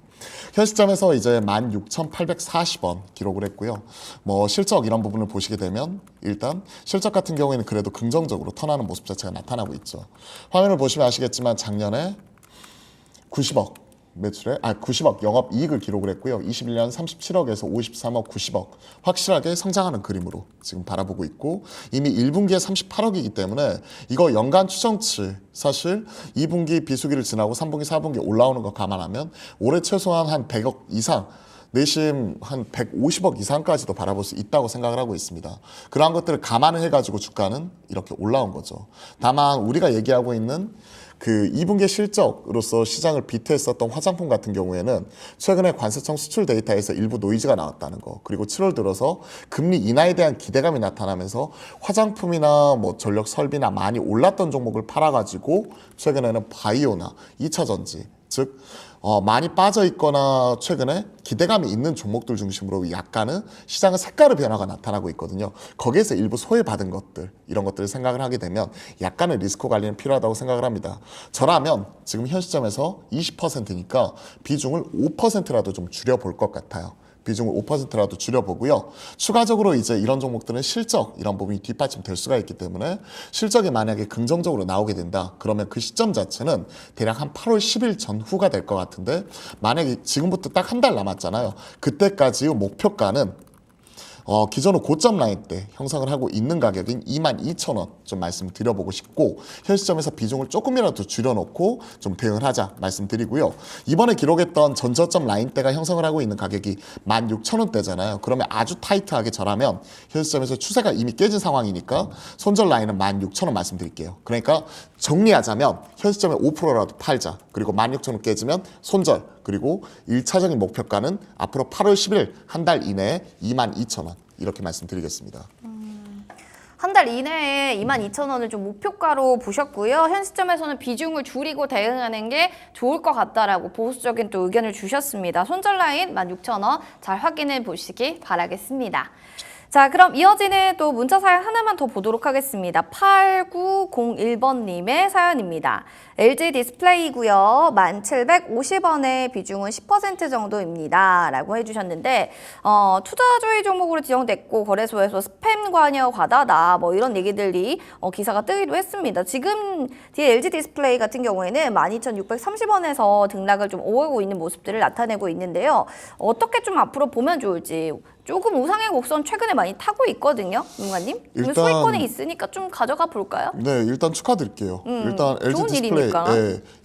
S2: 현 시점에서 이제 16,840원 기록을 했고요. 뭐 실적 이런 부분을 보시게 되면 일단 실적 같은 경우에는 그래도 긍정적으로 턴하는 모습 자체가 나타나고 있죠. 화면을 보시면 아시겠지만 작년에 90억 매출에 90억 영업이익을 기록을 했고요. 21년 37억에서 53억 90억 확실하게 성장하는 그림으로 지금 바라보고 있고 이미 1분기에 38억이기 때문에 이거 연간 추정치 사실 2분기 비수기를 지나고 3분기 4분기 올라오는 거 감안하면 올해 최소한 한 100억 이상 내심 한 150억 이상까지도 바라볼 수 있다고 생각을 하고 있습니다. 그러한 것들을 감안을 해가지고 주가는 이렇게 올라온 거죠. 다만 우리가 얘기하고 있는 그 2분기 실적으로서 시장을 비트했었던 화장품 같은 경우에는 최근에 관세청 수출 데이터에서 일부 노이즈가 나왔다는 거, 그리고 7월 들어서 금리 인하에 대한 기대감이 나타나면서 화장품이나 뭐 전력 설비나 많이 올랐던 종목을 팔아가지고 최근에는 바이오나 2차전지 즉 많이 빠져 있거나 최근에 기대감이 있는 종목들 중심으로 약간은 시장의 색깔의 변화가 나타나고 있거든요. 거기에서 일부 소외받은 것들 이런 것들을 생각을 하게 되면 약간의 리스크 관리는 필요하다고 생각을 합니다. 저라면 지금 현 시점에서 20%니까 비중을 5%라도 좀 줄여볼 것 같아요. 비중을 5%라도 줄여보고요. 추가적으로 이제 이런 종목들은 실적 이런 부분이 뒷받침될 수가 있기 때문에 실적이 만약에 긍정적으로 나오게 된다. 그러면 그 시점 자체는 대략 한 8월 10일 전후가 될 것 같은데 만약에 지금부터 딱 한 달 남았잖아요. 그때까지의 목표가는 기존의 고점 라인 때 형성을 하고 있는 가격인 22,000원 좀 말씀드려보고 싶고 현 시점에서 비중을 조금이라도 줄여놓고 좀 대응을 하자 말씀드리고요. 이번에 기록했던 전저점 라인 때가 형성을 하고 있는 가격이 16,000원대잖아요. 그러면 아주 타이트하게 절하면 현 시점에서 추세가 이미 깨진 상황이니까 손절 라인은 16,000원 말씀드릴게요. 그러니까 정리하자면 현 시점에 5%라도 팔자. 그리고 16,000원 깨지면 손절. 그리고 1차적인 목표가는 앞으로 8월 10일 한 달 이내에 22,000원 이렇게 말씀드리겠습니다.
S1: 한 달 이내에 22,000원을 좀 목표가로 보셨고요. 현 시점에서는 비중을 줄이고 대응하는 게 좋을 것 같다라고 보수적인 또 의견을 주셨습니다. 손절 라인 16,000원 잘 확인해 보시기 바라겠습니다. 자, 그럼 이어지는 또 문자 사연 하나만 더 보도록 하겠습니다. 8901번님의 사연입니다. LG 디스플레이고요. 1,750원의 비중은 10% 정도입니다. 라고 해주셨는데 투자주의 종목으로 지정됐고 거래소에서 스팸 관여 과다다 뭐 이런 얘기들이 기사가 뜨기도 했습니다. 지금 LG 디스플레이 같은 경우에는 12,630원에서 등락을 좀 오고 있는 모습들을 나타내고 있는데요. 어떻게 좀 앞으로 보면 좋을지 조금 우상의 곡선 최근에 많이 타고 있거든요, 누가님.
S2: 일단
S1: 소위권에 있으니까 좀 가져가 볼까요?
S2: 네, 일단 축하드릴게요. 일단 LG
S1: 좋은
S2: 디스플레이
S1: 일이니까.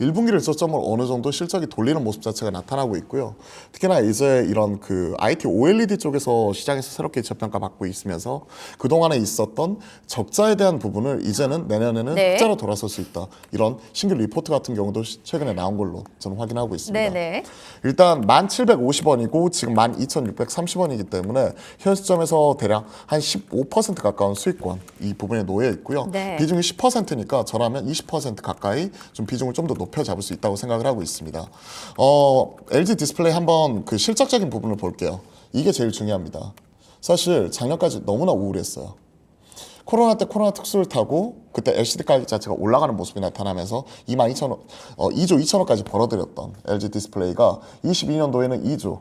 S2: 1분기를 저점으로 어느 정도 실적이 돌리는 모습 자체가 나타나고 있고요. 특히나 이제 이런 그 IT OLED 쪽에서 시장에서 새롭게 재평가 받고 있으면서 그동안에 있었던 적자에 대한 부분을 이제는 내년에는
S1: 네.
S2: 흑자로 돌아설 수 있다. 이런 신규 리포트 같은 경우도 최근에 나온 걸로 저는 확인하고 있습니다.
S1: 네네.
S2: 일단 1,750원이고 지금 12,630원이기 때문에 현 시점에서 대략 한 15% 가까운 수익권 이 부분에 놓여 있고요.
S1: 네.
S2: 비중이 10%니까 저라면 20% 가까이 좀 비중을 좀 더 높여 잡을 수 있다고 생각을 하고 있습니다. LG 디스플레이 한번 그 실적적인 부분을 볼게요. 이게 제일 중요합니다. 사실 작년까지 너무나 우울했어요. 코로나 때 코로나 특수를 타고 그때 LCD 가격 자체가 올라가는 모습이 나타나면서 22,000원, 2조 2천억까지 벌어들였던 LG 디스플레이가 22년도에는 2조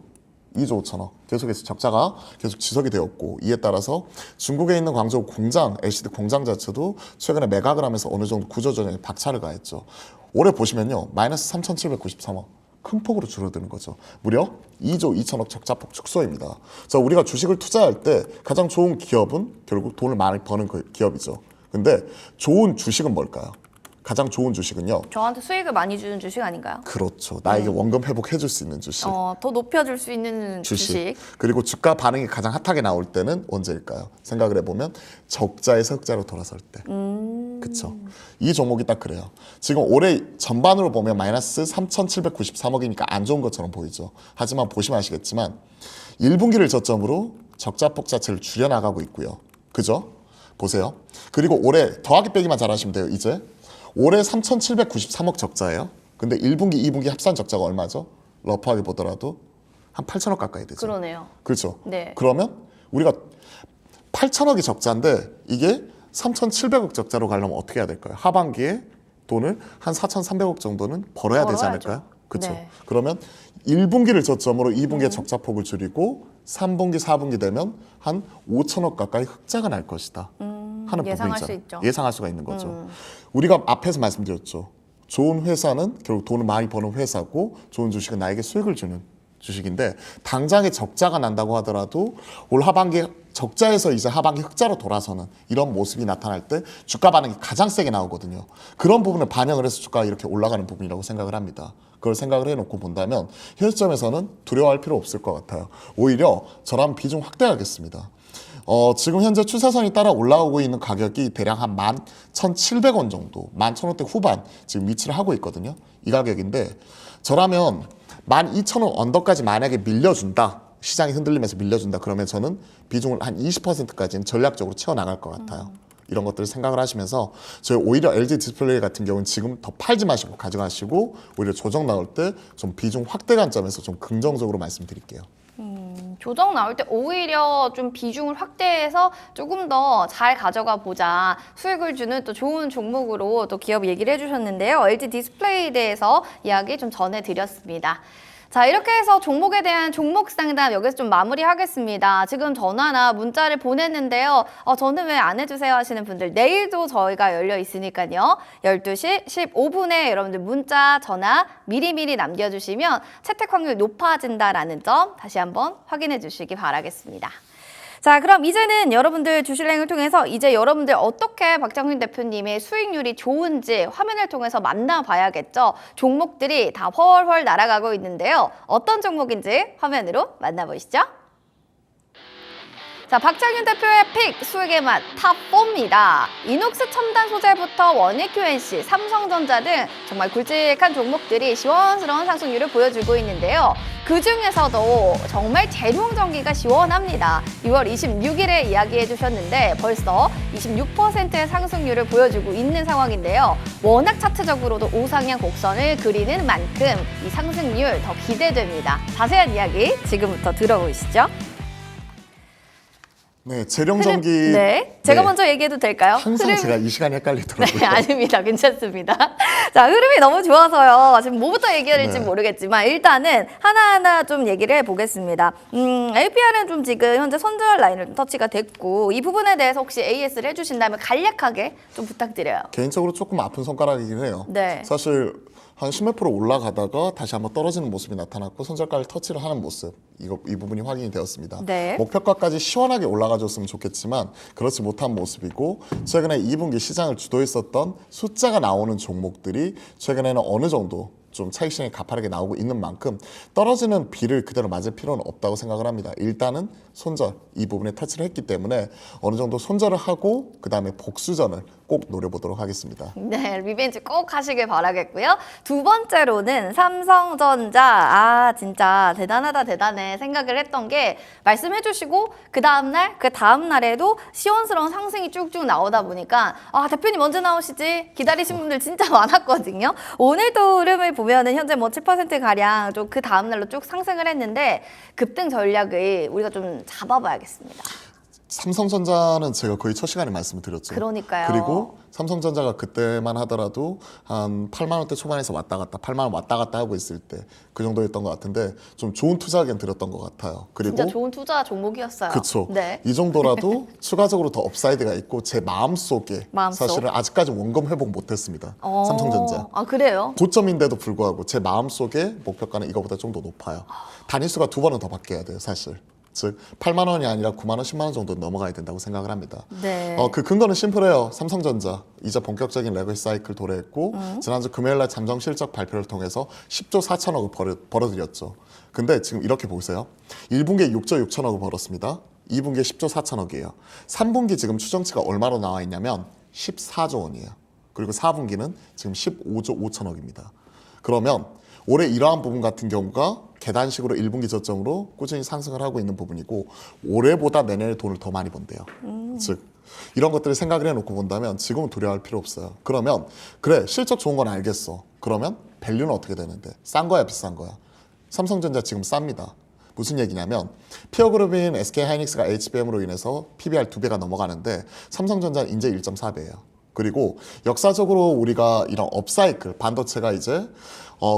S2: 5천억 계속해서 적자가 계속 지속이 되었고 이에 따라서 중국에 있는 광저우 공장 LCD 공장 자체도 최근에 매각을 하면서 어느 정도 구조조정에 박차를 가했죠. 올해 보시면요 마이너스 3,793억 큰 폭으로 줄어드는 거죠. 무려 2조 2천억 적자폭 축소입니다. 자, 우리가 주식을 투자할 때 가장 좋은 기업은 결국 돈을 많이 버는 기업이죠. 근데 좋은 주식은 뭘까요? 가장 좋은 주식은요.
S1: 저한테 수익을 많이 주는 주식 아닌가요?
S2: 그렇죠. 나에게 원금 회복해 줄 수 있는 주식.
S1: 더 높여줄 수 있는 주식.
S2: 그리고 주가 반응이 가장 핫하게 나올 때는 언제일까요? 생각을 해보면 적자에서 흑자로 돌아설 때. 그렇죠. 이 종목이 딱 그래요. 지금 올해 전반으로 보면 마이너스 3,793억이니까 안 좋은 것처럼 보이죠. 하지만 보시면 아시겠지만 1분기를 저점으로 적자 폭 자체를 줄여나가고 있고요. 그죠? 보세요. 그리고 올해 더하기 빼기만 잘하시면 돼요. 이제 올해 3,793억 적자예요. 근데 1분기, 2분기 합산 적자가 얼마죠? 러프하게 보더라도 한 8천억 가까이 되죠.
S1: 그러네요.
S2: 그렇죠.
S1: 네.
S2: 그러면 우리가 8천억이 적자인데 이게 3,700억 적자로 가려면 어떻게 해야 될까요? 하반기에 돈을 한 4,300억 정도는 벌어야 되지
S1: 벌어야죠.
S2: 않을까요? 그렇죠.
S1: 네.
S2: 그러면 1분기를 저점으로 2분기에 적자폭을 줄이고 3분기, 4분기 되면 한 5천억 가까이 흑자가 날 것이다 하는
S1: 예상할
S2: 부분이잖아요.
S1: 수 있죠.
S2: 예상할 수가 있는 거죠. 우리가 앞에서 말씀드렸죠. 좋은 회사는 결국 돈을 많이 버는 회사고 좋은 주식은 나에게 수익을 주는 주식인데 당장에 적자가 난다고 하더라도 올 하반기 적자에서 이제 하반기 흑자로 돌아서는 이런 모습이 나타날 때 주가 반응이 가장 세게 나오거든요. 그런 부분을 반영을 해서 주가가 이렇게 올라가는 부분이라고 생각을 합니다. 그걸 생각을 해놓고 본다면 현 시점에서는 두려워할 필요 없을 것 같아요. 오히려 저라면 비중 확대하겠습니다. 지금 현재 추세선이 따라 올라오고 있는 가격이 대략 한 11,700원 정도, 11,000원대 후반 지금 위치를 하고 있거든요. 이 가격인데 저라면 12,000원 언더까지 만약에 밀려준다. 시장이 흔들리면서 밀려준다. 그러면 저는 비중을 한 20%까지는 전략적으로 채워나갈 것 같아요. 이런 것들을 생각을 하시면서 저희 오히려 LG 디스플레이 같은 경우는 지금 더 팔지 마시고 가져가시고 오히려 조정 나올 때 좀 비중 확대 관점에서 좀 긍정적으로 말씀드릴게요.
S1: 조정 나올 때 오히려 좀 비중을 확대해서 조금 더 잘 가져가 보자. 수익을 주는 또 좋은 종목으로 또 기업 얘기를 해주셨는데요. LG 디스플레이에 대해서 이야기 좀 전해드렸습니다. 자, 이렇게 해서 종목에 대한 종목 상담 여기서 좀 마무리하겠습니다. 지금 전화나 문자를 보냈는데요. 저는 왜 안 해주세요 하시는 분들 내일도 저희가 열려 있으니까요. 12시 15분에 여러분들 문자, 전화 미리미리 남겨주시면 채택 확률이 높아진다라는 점 다시 한번 확인해 주시기 바라겠습니다. 자, 그럼 이제는 여러분들 주실랭을 통해서 이제 여러분들 어떻게 박정훈 대표님의 수익률이 좋은지 화면을 통해서 만나봐야겠죠. 종목들이 다 훨훨 날아가고 있는데요. 어떤 종목인지 화면으로 만나보시죠. 자, 박정훈 대표의 픽 수익의 맛 탑4입니다. 이녹스 첨단 소재부터 원익 QNC, 삼성전자 등 정말 굵직한 종목들이 시원스러운 상승률을 보여주고 있는데요. 그중에서도 정말 대룡전기가 시원합니다. 6월 26일에 이야기해 주셨는데 벌써 26%의 상승률을 보여주고 있는 상황인데요. 워낙 차트적으로도 우상향 곡선을 그리는 만큼 이 상승률 더 기대됩니다. 자세한 이야기 지금부터 들어보시죠.
S2: 네, 재룡전기.
S1: 네, 제가 먼저 얘기해도 될까요?
S2: 항상 제가 이 시간에 헷갈리더라고요.
S1: 네, 아닙니다. 괜찮습니다. 자, 흐름이 너무 좋아서요. 지금 뭐부터 얘기해야 될지
S2: 네.
S1: 모르겠지만 일단은 하나하나 좀 얘기를 해보겠습니다. APR은 좀 지금 현재 손절 라인을 좀 터치가 됐고 이 부분에 대해서 혹시 AS를 해주신다면 간략하게 좀 부탁드려요.
S2: 개인적으로 조금 아픈 손가락이긴 해요.
S1: 네.
S2: 사실 한 10몇 프로 올라가다가 다시 한번 떨어지는 모습이 나타났고 손절가를 터치를 하는 모습 이 부분이 확인이 되었습니다.
S1: 네.
S2: 목표가까지 시원하게 올라가줬으면 좋겠지만 그렇지 못한 모습이고 최근에 2분기 시장을 주도했었던 숫자가 나오는 종목들이 최근에는 어느 정도 좀 차익 실현이 가파르게 나오고 있는 만큼 떨어지는 비를 그대로 맞을 필요는 없다고 생각을 합니다. 일단은 손절 이 부분에 터치를 했기 때문에 어느 정도 손절을 하고 그 다음에 복수전을 꼭 노려보도록 하겠습니다.
S1: 네, 리벤지 꼭 하시길 바라겠고요. 두 번째로는 삼성전자. 진짜 대단하다 대단해 생각을 했던 게 말씀해 주시고 그 다음날에도 시원스러운 상승이 쭉쭉 나오다 보니까 대표님 언제 나오시지? 기다리신 분들 진짜 많았거든요. 오늘도 흐름을 보면은 현재 뭐 7%가량 좀 그 다음날로 쭉 상승을 했는데 급등 전략을 우리가 좀 잡아봐야겠습니다.
S2: 삼성전자는 제가 거의 첫 시간에 말씀을 드렸죠.
S1: 그러니까요.
S2: 그리고 삼성전자가 그때만 하더라도 한 8만 원대 초반에서 왔다 갔다 8만 원 왔다 갔다 하고 있을 때 그 정도였던 것 같은데 좀 좋은 투자하기엔 들었던 것 같아요. 그리고
S1: 진짜 좋은 투자 종목이었어요.
S2: 그렇죠.
S1: 네.
S2: 이 정도라도 추가적으로 더 업사이드가 있고 제 마음속에
S1: 마음속?
S2: 사실은 아직까지 원금 회복 못했습니다. 삼성전자.
S1: 그래요?
S2: 고점인데도 불구하고 제 마음속에 목표가는 이거보다 좀 더 높아요. 단위수가 2번은 더 바뀌어야 돼요, 사실. 즉 8만 원이 아니라 9만 원, 10만 원 정도 넘어가야 된다고 생각을 합니다.
S1: 네.
S2: 그 근거는 심플해요. 삼성전자 이제 본격적인 레거시 사이클 도래했고 지난주 금요일날 잠정 실적 발표를 통해서 10조 4천억을 벌어들였죠. 근데 지금 이렇게 보세요. 1분기에 6조 6천억을 벌었습니다. 2분기에 10조 4천억이에요. 3분기 지금 추정치가 얼마로 나와 있냐면 14조 원이에요. 그리고 4분기는 지금 15조 5천억입니다. 그러면 올해 이러한 부분 같은 경우가 계단식으로 1분기 저점으로 꾸준히 상승을 하고 있는 부분이고 올해보다 내년에 돈을 더 많이 번대요. 즉 이런 것들을 생각을 해놓고 본다면 지금은 두려워할 필요 없어요. 그러면 그래 실적 좋은 건 알겠어. 그러면 밸류는 어떻게 되는데? 싼 거야 비싼 거야? 삼성전자 지금 쌉니다. 무슨 얘기냐면 피어그룹인 SK하이닉스가 HBM으로 인해서 PBR 2배가 넘어가는데 삼성전자는 이제 1.4배예요. 그리고 역사적으로 우리가 이런 업사이클, 반도체가 이제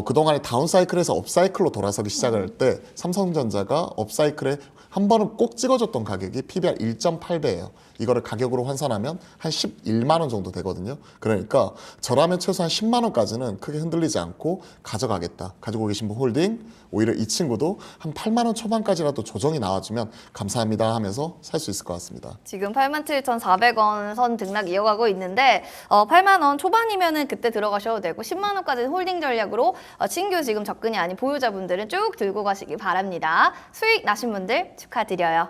S2: 그동안의 다운사이클에서 업사이클로 돌아서기 시작을 할 때 삼성전자가 업사이클에 한 번은 꼭 찍어줬던 가격이 PBR 1.8배예요. 이거를 가격으로 환산하면 한 11만 원 정도 되거든요. 그러니까 저라면 최소한 10만 원까지는 크게 흔들리지 않고 가져가겠다. 가지고 계신 분 홀딩, 오히려 이 친구도 한 8만 원 초반까지라도 조정이 나와주면 감사합니다 하면서 살 수 있을 것 같습니다.
S1: 지금 87,400원 선 등락 이어가고 있는데 8만 원 초반이면은 그때 들어가셔도 되고 10만 원까지는 홀딩 전략으로 신규 지금 접근이 아닌 보유자분들은 쭉 들고 가시기 바랍니다. 수익 나신 분들 축하드려요.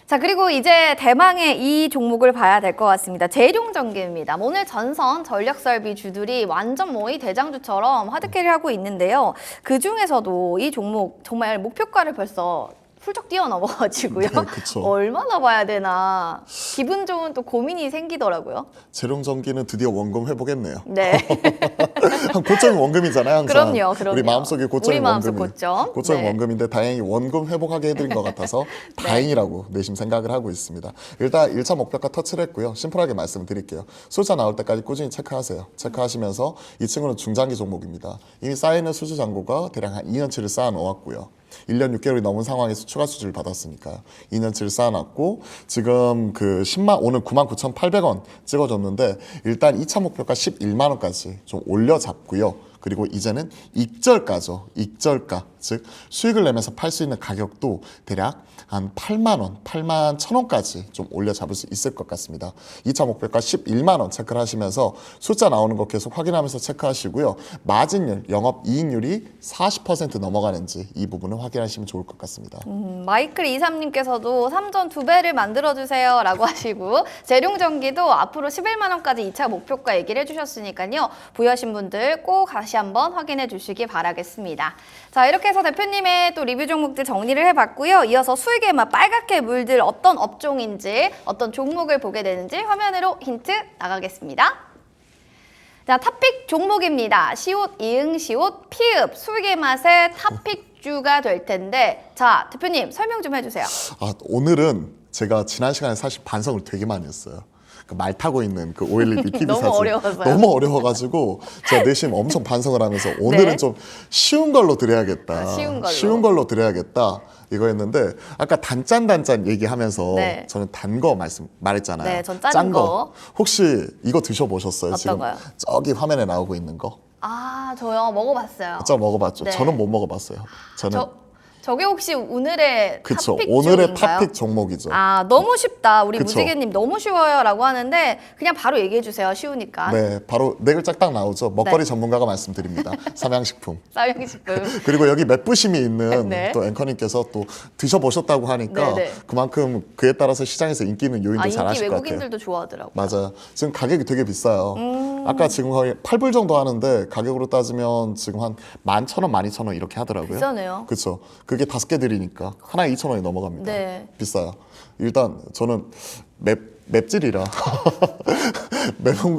S1: 자, 그리고 이제 대망의 이 종목을 봐야 될 것 같습니다. 재룡전기입니다. 오늘 전선 전력설비주들이 완전 이 대장주처럼 하드캐리하고 있는데요. 그중에서도 이 종목 정말 목표가를 벌써 훌쩍 뛰어넘어가지고요.
S2: 네, 그쵸.
S1: 얼마나 봐야 되나 기분 좋은 또 고민이 생기더라고요.
S2: 재룡전기는 드디어 원금 회복했네요.
S1: 네.
S2: 한 고점이 원금이잖아요, 항상.
S1: 그럼요.
S2: 우리 마음속에 고점이
S1: 우리 마음속
S2: 원금이.
S1: 고점.
S2: 고점이
S1: 네.
S2: 원금인데 다행히 원금 회복하게 해드린 것 같아서 다행이라고 내심 생각을 하고 있습니다. 일단 1차 목표가 터치를 했고요. 심플하게 말씀드릴게요. 숫자 나올 때까지 꾸준히 체크하세요. 체크하시면서 이 친구는 중장기 종목입니다. 이미 쌓여있는 수주 잔고가 대략 한 2년치를 쌓아 놓았고요. 1년 6개월이 넘은 상황에서 추가 수주를 받았으니까요. 2년치를 쌓아놨고 지금 그 10만 오늘 99,800원 찍어줬는데 일단 2차 목표가 11만 원까지 좀 올려잡고요. 그리고 이제는 익절가죠. 익절가. 즉 수익을 내면서 팔 수 있는 가격도 대략 한 8만 원, 8만 1,000원까지 좀 올려잡을 수 있을 것 같습니다. 2차 목표가 11만 원 체크를 하시면서 숫자 나오는 거 계속 확인하면서 체크하시고요. 마진율, 영업이익률이 40% 넘어가는지 이 부분을 확인하시면 좋을 것 같습니다.
S1: 마이클 23님께서도 3전 2배를 만들어주세요 라고 하시고 재룡전기도 앞으로 11만 원까지 2차 목표가 얘기를 해주셨으니까요. 보유하신 분들 꼭 다시 한번 확인해 주시기 바라겠습니다. 자, 이렇게 해서 대표님의 또 리뷰 종목들 정리를 해봤고요. 이어서 수익의 맛 빨갛게 물들 어떤 업종인지 어떤 종목을 보게 되는지 화면으로 힌트 나가겠습니다. 자, 탑픽 종목입니다. 시옷, 이응, 시옷, 피읍, 수익의 맛의 탑픽주가 될 텐데 자, 대표님 설명 좀 해주세요.
S2: 오늘은 제가 지난 시간에 사실 반성을 되게 많이 했어요. 그 말 타고 있는 그 OLED TV
S1: 너무
S2: 사진
S1: 어려워서요?
S2: 너무 어려워가지고 제가 내심 엄청 반성을 하면서 오늘은
S1: 네.
S2: 좀 쉬운 걸로 드려야겠다.
S1: 쉬운 걸로.
S2: 드려야겠다. 이거였는데 아까 단짠 얘기하면서
S1: 네.
S2: 저는 단 거 말했잖아요.
S1: 네, 전 짠 거.
S2: 혹시 이거 드셔보셨어요?
S1: 어떤
S2: 지금
S1: 거요?
S2: 저기 화면에 나오고 있는 거.
S1: 아, 저요 먹어봤어요.
S2: 저 먹어봤죠.
S1: 네.
S2: 저는 못 먹어봤어요. 저는
S1: 저게 혹시 오늘의
S2: 그쵸.
S1: 탑픽
S2: 오늘의
S1: 중인가요?
S2: 탑픽 종목이죠.
S1: 아, 너무 쉽다. 우리
S2: 그쵸.
S1: 무지개님 너무 쉬워요 라고 하는데 그냥 바로 얘기해 주세요. 쉬우니까.
S2: 네, 바로 네 글자 딱 나오죠. 먹거리
S1: 네.
S2: 전문가가 말씀드립니다. 삼양식품.
S1: 쌀용식품.
S2: 그리고 여기 맵부심이 있는
S1: 네.
S2: 또 앵커님께서 또 드셔보셨다고 하니까
S1: 네, 네.
S2: 그만큼 그에 따라서 시장에서 인기 있는 요인도 잘
S1: 인기
S2: 아실 것 같아요.
S1: 외국인들도 좋아하더라고요.
S2: 맞아요. 지금 가격이 되게 비싸요. 아까 지금 거의 8불 정도 하는데 가격으로 따지면 지금 한 11,000원, 12,000원 이렇게 하더라고요.
S1: 비싸네요.
S2: 그렇죠. 그게 5개 드리니까 하나에 2,000원이 넘어갑니다.
S1: 네.
S2: 비싸요. 일단 저는 맵찔이라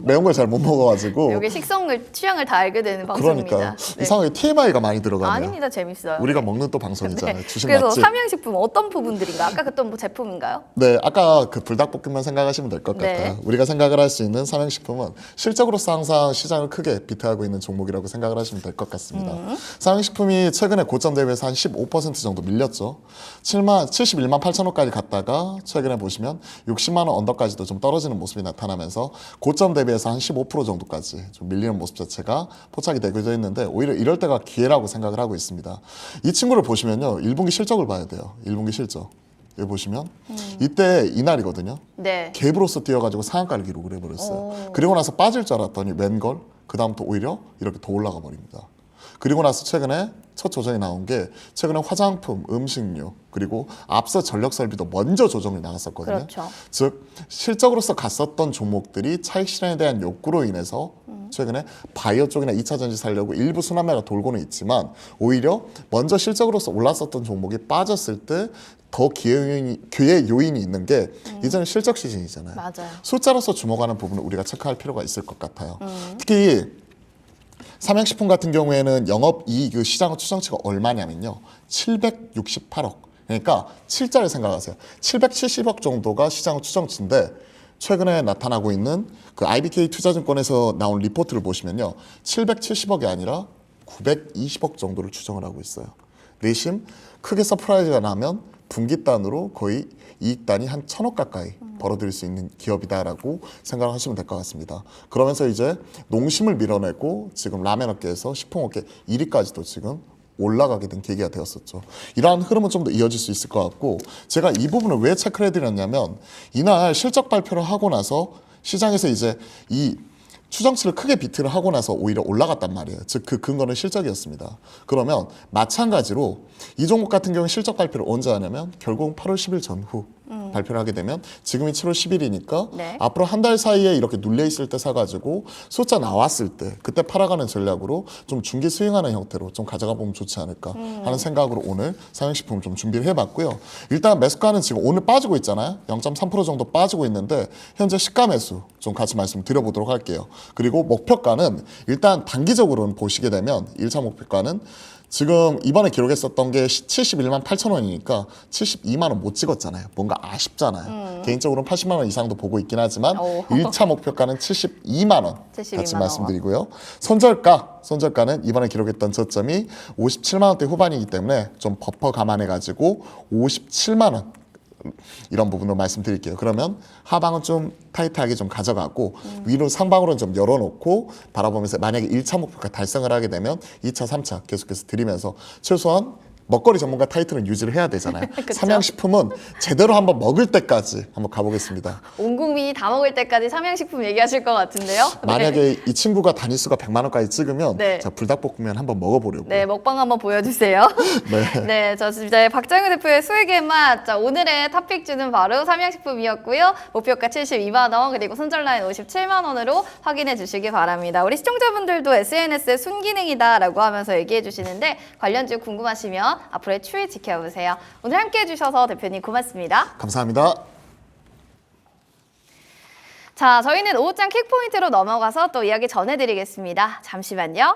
S2: 매운 걸 잘 못 먹어가지고
S1: 여기 식성을 취향을 다 알게 되는 방송입니다.
S2: 그러니까요.
S1: 네.
S2: 이상하게 TMI가 많이 들어가네요.
S1: 아닙니다. 재밌어요.
S2: 우리가 먹는 또 방송이잖아요.
S1: 네.
S2: 주식
S1: 그래서
S2: 맛집.
S1: 삼양식품 어떤 부분들인가? 아까 그랬던 뭐 제품인가요?
S2: 네, 아까 그 불닭볶음면 생각하시면 될 것
S1: 네.
S2: 같아요. 우리가 생각을 할 수 있는 삼양식품은 실적으로서 항상 시장을 크게 비트하고 있는 종목이라고 생각을 하시면 될 것 같습니다. 삼양식품이 최근에 고점 대비해서 한 15% 정도 밀렸죠. 71만 8천원까지 갔다가 최근에 보시면 60만 원 언더까지도 좀 떨어지는 모습이 나타나면서 고점 대비해서 한 15% 정도까지 좀 밀리는 모습 자체가 포착이 되고 있는데 오히려 이럴 때가 기회라고 생각을 하고 있습니다. 이 친구를 보시면요. 1분기 실적을 봐야 돼요. 1분기 실적. 여기 보시면 이때 이날이거든요.
S1: 네.
S2: 갭으로서 뛰어가지고 상한가를 기록을 해버렸어요. 그리고 나서 빠질 줄 알았더니 웬걸 그 다음부터 오히려 이렇게 더 올라가 버립니다. 그리고 나서 최근에 첫 조정이 나온 게 최근에 화장품, 음식료 그리고 앞서 전력 설비도 먼저 조정이 나왔었거든요.
S1: 그렇죠.
S2: 즉 실적으로서 갔었던 종목들이 차익 실현에 대한 욕구로 인해서 최근에 바이오 쪽이나 2차 전지 살려고 일부 순환매가 돌고는 있지만 오히려 먼저 실적으로서 올랐었던 종목이 빠졌을 때 더 기회 요인이 있는 게 이제는 실적 시즌이잖아요.
S1: 맞아요.
S2: 숫자로서 주목하는 부분을 우리가 체크할 필요가 있을 것 같아요. 특히 삼양식품 같은 경우에는 영업이익 그 시장 추정치가 얼마냐면요. 768억. 그러니까 7자를 생각하세요. 770억 정도가 시장 추정치인데 최근에 나타나고 있는 그 IBK 투자증권에서 나온 리포트를 보시면요. 770억이 아니라 920억 정도를 추정을 하고 있어요. 내심 크게 서프라이즈가 나면 분기단으로 거의 이익단이 한 1,000억 가까이 벌어들일 수 있는 기업이다라고 생각을 하시면 될 것 같습니다. 그러면서 이제 농심을 밀어내고 지금 라면업계에서 식품업계 1위까지도 지금 올라가게 된 계기가 되었었죠. 이러한 흐름은 좀 더 이어질 수 있을 것 같고 제가 이 부분을 왜 체크를 해드렸냐면 이날 실적 발표를 하고 나서 시장에서 이제 이 추정치를 크게 비트를 하고 나서 오히려 올라갔단 말이에요. 즉 그 근거는 실적이었습니다. 그러면 마찬가지로 이 종목 같은 경우는 실적 발표를 언제 하냐면 결국 8월 10일 전후 발표를 하게 되면 지금이 7월 10일이니까
S1: 네.
S2: 앞으로 한 달 사이에 이렇게 눌려 있을 때 사가지고 숫자 나왔을 때 그때 팔아가는 전략으로 좀 중기 스윙하는 형태로 좀 가져가 보면 좋지 않을까 하는 생각으로 오늘 삼양식품을 좀 준비를 해봤고요. 일단 매수가는 지금 오늘 빠지고 있잖아요. 0.3% 정도 빠지고 있는데 현재 시가 매수 좀 같이 말씀드려보도록 할게요. 그리고 목표가는 일단 단기적으로는 보시게 되면 1차 목표가는 지금 이번에 기록했었던 게 71만 8천 원이니까 72만 원 못 찍었잖아요. 뭔가 아쉽잖아요. 개인적으로는 80만 원 이상도 보고 있긴 하지만
S1: 오.
S2: 1차 목표가는 72만 원
S1: 72만
S2: 같이
S1: 원.
S2: 말씀드리고요. 손절가는 이번에 기록했던 저점이 57만 원대 후반이기 때문에 좀 버퍼 감안해가지고 57만 원 이런 부분을 말씀드릴게요. 그러면 하방은 좀 타이트하게 좀 가져가고 위로 상방으로는 좀 열어놓고 바라보면서 만약에 1차 목표가 달성을 하게 되면 2차, 3차 계속해서 드리면서 최소한 먹거리 전문가 타이틀은 유지를 해야 되잖아요.
S1: 그쵸.
S2: 삼양식품은 제대로 한번 먹을 때까지 한번 가보겠습니다.
S1: 온 국민이 다 먹을 때까지 삼양식품 얘기하실 것 같은데요.
S2: 만약에 이 친구가 단위수가 100만 원까지 찍으면
S1: 네.
S2: 자, 불닭볶음면 한번 먹어보려고.
S1: 네, 먹방 한번 보여주세요.
S2: 네.
S1: 네, 저 이제 박정희 대표의 수익의 맛. 자, 오늘의 탑픽주는 바로 삼양식품이었고요. 목표가 72만 원, 그리고 손절라인 57만 원으로 확인해 주시기 바랍니다. 우리 시청자분들도 SNS의 순기능이다라고 하면서 얘기해 주시는데 관련주 궁금하시면 앞으로의 추이 지켜보세요. 오늘 함께해 주셔서 대표님 고맙습니다.
S2: 감사합니다.
S1: 자, 저희는 오후장 킥포인트로 넘어가서 또 이야기 전해드리겠습니다. 잠시만요.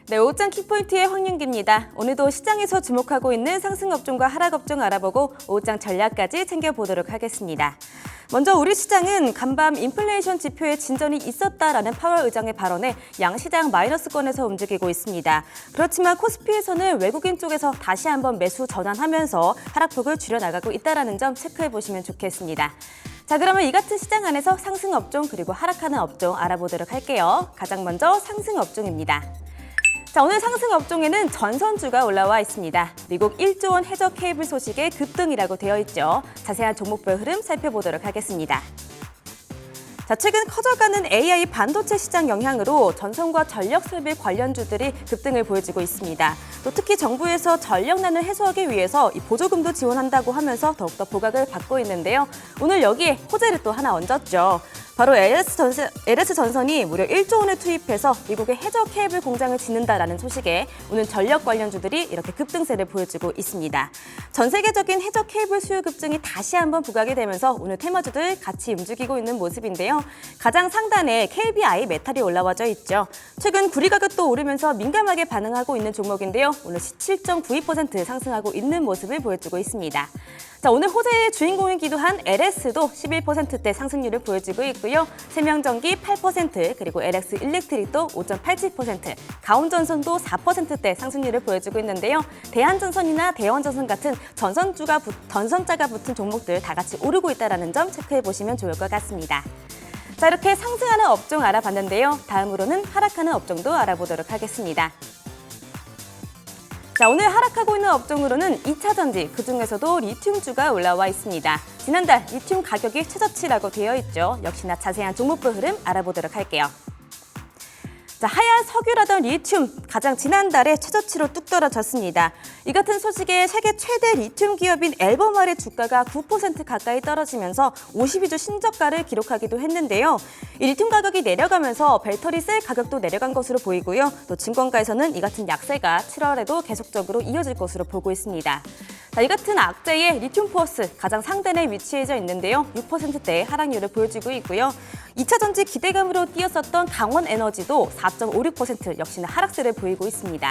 S5: 네, 오후장 킥포인트의 황윤기입니다. 오늘도 시장에서 주목하고 있는 상승 업종과 하락 업종 알아보고 오후장 전략까지 챙겨보도록 하겠습니다. 먼저 우리 시장은 간밤 인플레이션 지표에 진전이 있었다라는 파월 의장의 발언에 양시장 마이너스권에서 움직이고 있습니다. 그렇지만 코스피에서는 외국인 쪽에서 다시 한번 매수 전환하면서 하락폭을 줄여나가고 있다는 점 체크해보시면 좋겠습니다. 자, 그러면 이 같은 시장 안에서 상승 업종 그리고 하락하는 업종 알아보도록 할게요. 가장 먼저 상승 업종입니다. 자, 오늘 상승 업종에는 전선주가 올라와 있습니다. 미국 1조 원 해저 케이블 소식에 급등이라고 되어 있죠. 자세한 종목별 흐름 살펴보도록 하겠습니다. 자, 최근 커져가는 AI 반도체 시장 영향으로 전선과 전력 설비 관련주들이 급등을 보여주고 있습니다. 또 특히 정부에서 전력난을 해소하기 위해서 이 보조금도 지원한다고 하면서 더욱더 부각을 받고 있는데요. 오늘 여기에 호재를 또 하나 얹었죠. 바로 LS전선이 무려 1조 원을 투입해서 미국의 해저 케이블 공장을 짓는다라는 소식에 오늘 전력 관련주들이 이렇게 급등세를 보여주고 있습니다. 전 세계적인 해저 케이블 수요 급증이 다시 한번 부각이 되면서 오늘 테마주들 같이 움직이고 있는 모습인데요. 가장 상단에 KBI 메탈이 올라와져 있죠. 최근 구리 가격도 오르면서 민감하게 반응하고 있는 종목인데요. 오늘 17.92% 상승하고 있는 모습을 보여주고 있습니다. 자, 오늘 호재의 주인공이기도 한 LS도 11%대 상승률을 보여주고 있고요. 세명전기 8%, 그리고 LX 일렉트릭도 5.87%, 가온전선도 4%대 상승률을 보여주고 있는데요. 대한전선이나 대원전선 같은 전선자가 붙은 종목들 다 같이 오르고 있다는 점 체크해 보시면 좋을 것 같습니다. 자, 이렇게 상승하는 업종 알아봤는데요. 다음으로는 하락하는 업종도 알아보도록 하겠습니다. 자, 오늘 하락하고 있는 업종으로는 2차 전지, 그중에서도 리튬주가 올라와 있습니다. 지난달 리튬 가격이 최저치라고 되어 있죠. 역시나 자세한 종목별 흐름 알아보도록 할게요. 자, 하얀 석유라던 리튬, 가장 지난달에 최저치로 뚝 떨어졌습니다. 이 같은 소식에 세계 최대 리튬 기업인 앨범알의 주가가 9% 가까이 떨어지면서 52주 신저가를 기록하기도 했는데요. 이 리튬 가격이 내려가면서 배터리 셀 가격도 내려간 것으로 보이고요. 또 증권가에서는 이 같은 약세가 7월에도 계속적으로 이어질 것으로 보고 있습니다. 자, 이 같은 악재의 리튬 포어스 가장 상단에 위치해져 있는데요. 6%대의 하락률을 보여주고 있고요. 2차 전지 기대감으로 뛰었었던 강원에너지도 4.56% 역시나 하락세를 보이고 있습니다.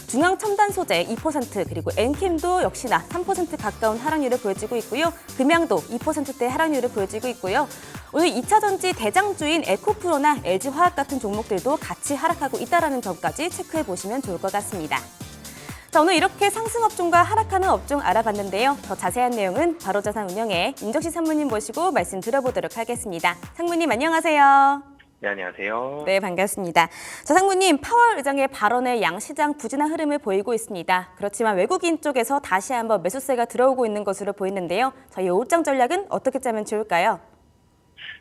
S5: 중앙첨단 소재 2%, 그리고 엔캠도 역시나 3% 가까운 하락률을 보여주고 있고요. 금양도 2%대 하락률을 보여주고 있고요. 오늘 2차 전지 대장주인 에코프로나 LG화학 같은 종목들도 같이 하락하고 있다는 점까지 체크해 보시면 좋을 것 같습니다. 자, 오늘 이렇게 상승 업종과 하락하는 업종 알아봤는데요. 더 자세한 내용은 바로자산운용의 임정식 상무님 모시고 말씀 들어보도록 하겠습니다. 상무님 안녕하세요.
S3: 네, 안녕하세요.
S5: 네, 반갑습니다. 자, 상무님, 파월 의장의 발언에 양시장 부진한 흐름을 보이고 있습니다. 그렇지만 외국인 쪽에서 다시 한번 매수세가 들어오고 있는 것으로 보이는데요. 저희 오후장 전략은 어떻게 짜면 좋을까요?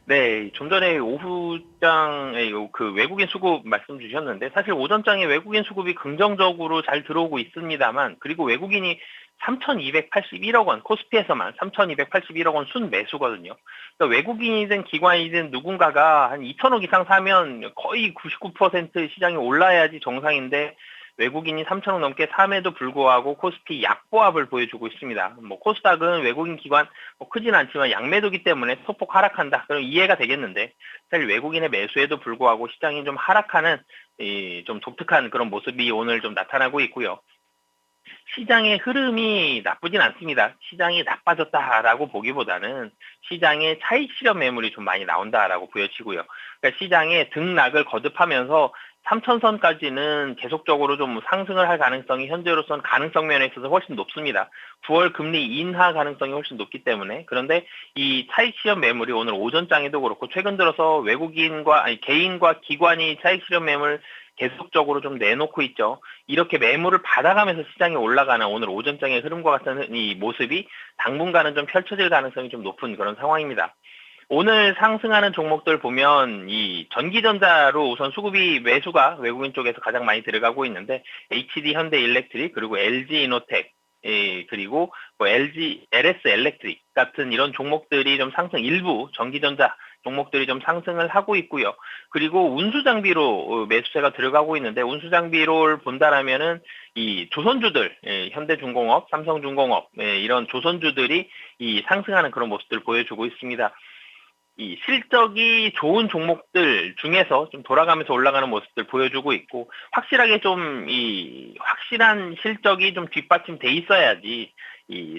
S6: 네, 좀 전에 오후장에 그 외국인 수급 말씀 주셨는데 사실 오전장에 외국인 수급이 긍정적으로 잘 들어오고 있습니다만, 그리고 외국인이 3,281억 원, 코스피에서만 3,281억 원 순매수거든요. 그러니까 외국인이든 기관이든 누군가가 한 2,000억 이상 사면 거의 99% 시장이 올라야지 정상인데, 외국인이 3,000억 넘게 삼에도 불구하고 코스피 약보합을 보여주고 있습니다. 뭐 코스닥은 외국인 기관 크진 않지만 양매도기 때문에 소폭 하락한다, 그럼 이해가 되겠는데, 사실 외국인의 매수에도 불구하고 시장이 좀 하락하는 좀 독특한 그런 모습이 오늘 좀 나타나고 있고요. 시장의 흐름이 나쁘진 않습니다. 시장이 나빠졌다라고 보기보다는 시장의 차익 실현 매물이 좀 많이 나온다라고 보여지고요. 그러니까 시장의 등락을 거듭하면서 3,000선까지는 계속적으로 좀 상승을 할 가능성이 현재로서는 가능성 면에 있어서 훨씬 높습니다. 9월 금리 인하 가능성이 훨씬 높기 때문에. 그런데 이 차익 실현 매물이 오늘 오전장에도 그렇고 최근 들어서 개인과 기관이 차익 실현 매물 계속적으로 좀 내놓고 있죠. 이렇게 매물을 받아가면서 시장이 올라가는 오늘 오전장의 흐름과 같은 이 모습이 당분간은 좀 펼쳐질 가능성이 좀 높은 그런 상황입니다. 오늘 상승하는 종목들 보면 이 전기전자로 우선 수급이 매수가 외국인 쪽에서 가장 많이 들어가고 있는데, HD 현대일렉트릭, 그리고 LG이노텍, 그리고 뭐 LS 엘렉트릭 같은 이런 종목들이 좀 상승, 일부 전기전자 종목들이 좀 상승을 하고 있고요. 그리고 운수장비로 매수세가 들어가고 있는데, 운수장비를 본다라면은 이 조선주들, 현대중공업, 삼성중공업, 이런 조선주들이 이 상승하는 그런 모습들을 보여주고 있습니다. 이 실적이 좋은 종목들 중에서 좀 돌아가면서 올라가는 모습들 보여주고 있고, 확실하게 좀 확실한 실적이 좀 뒷받침돼 있어야지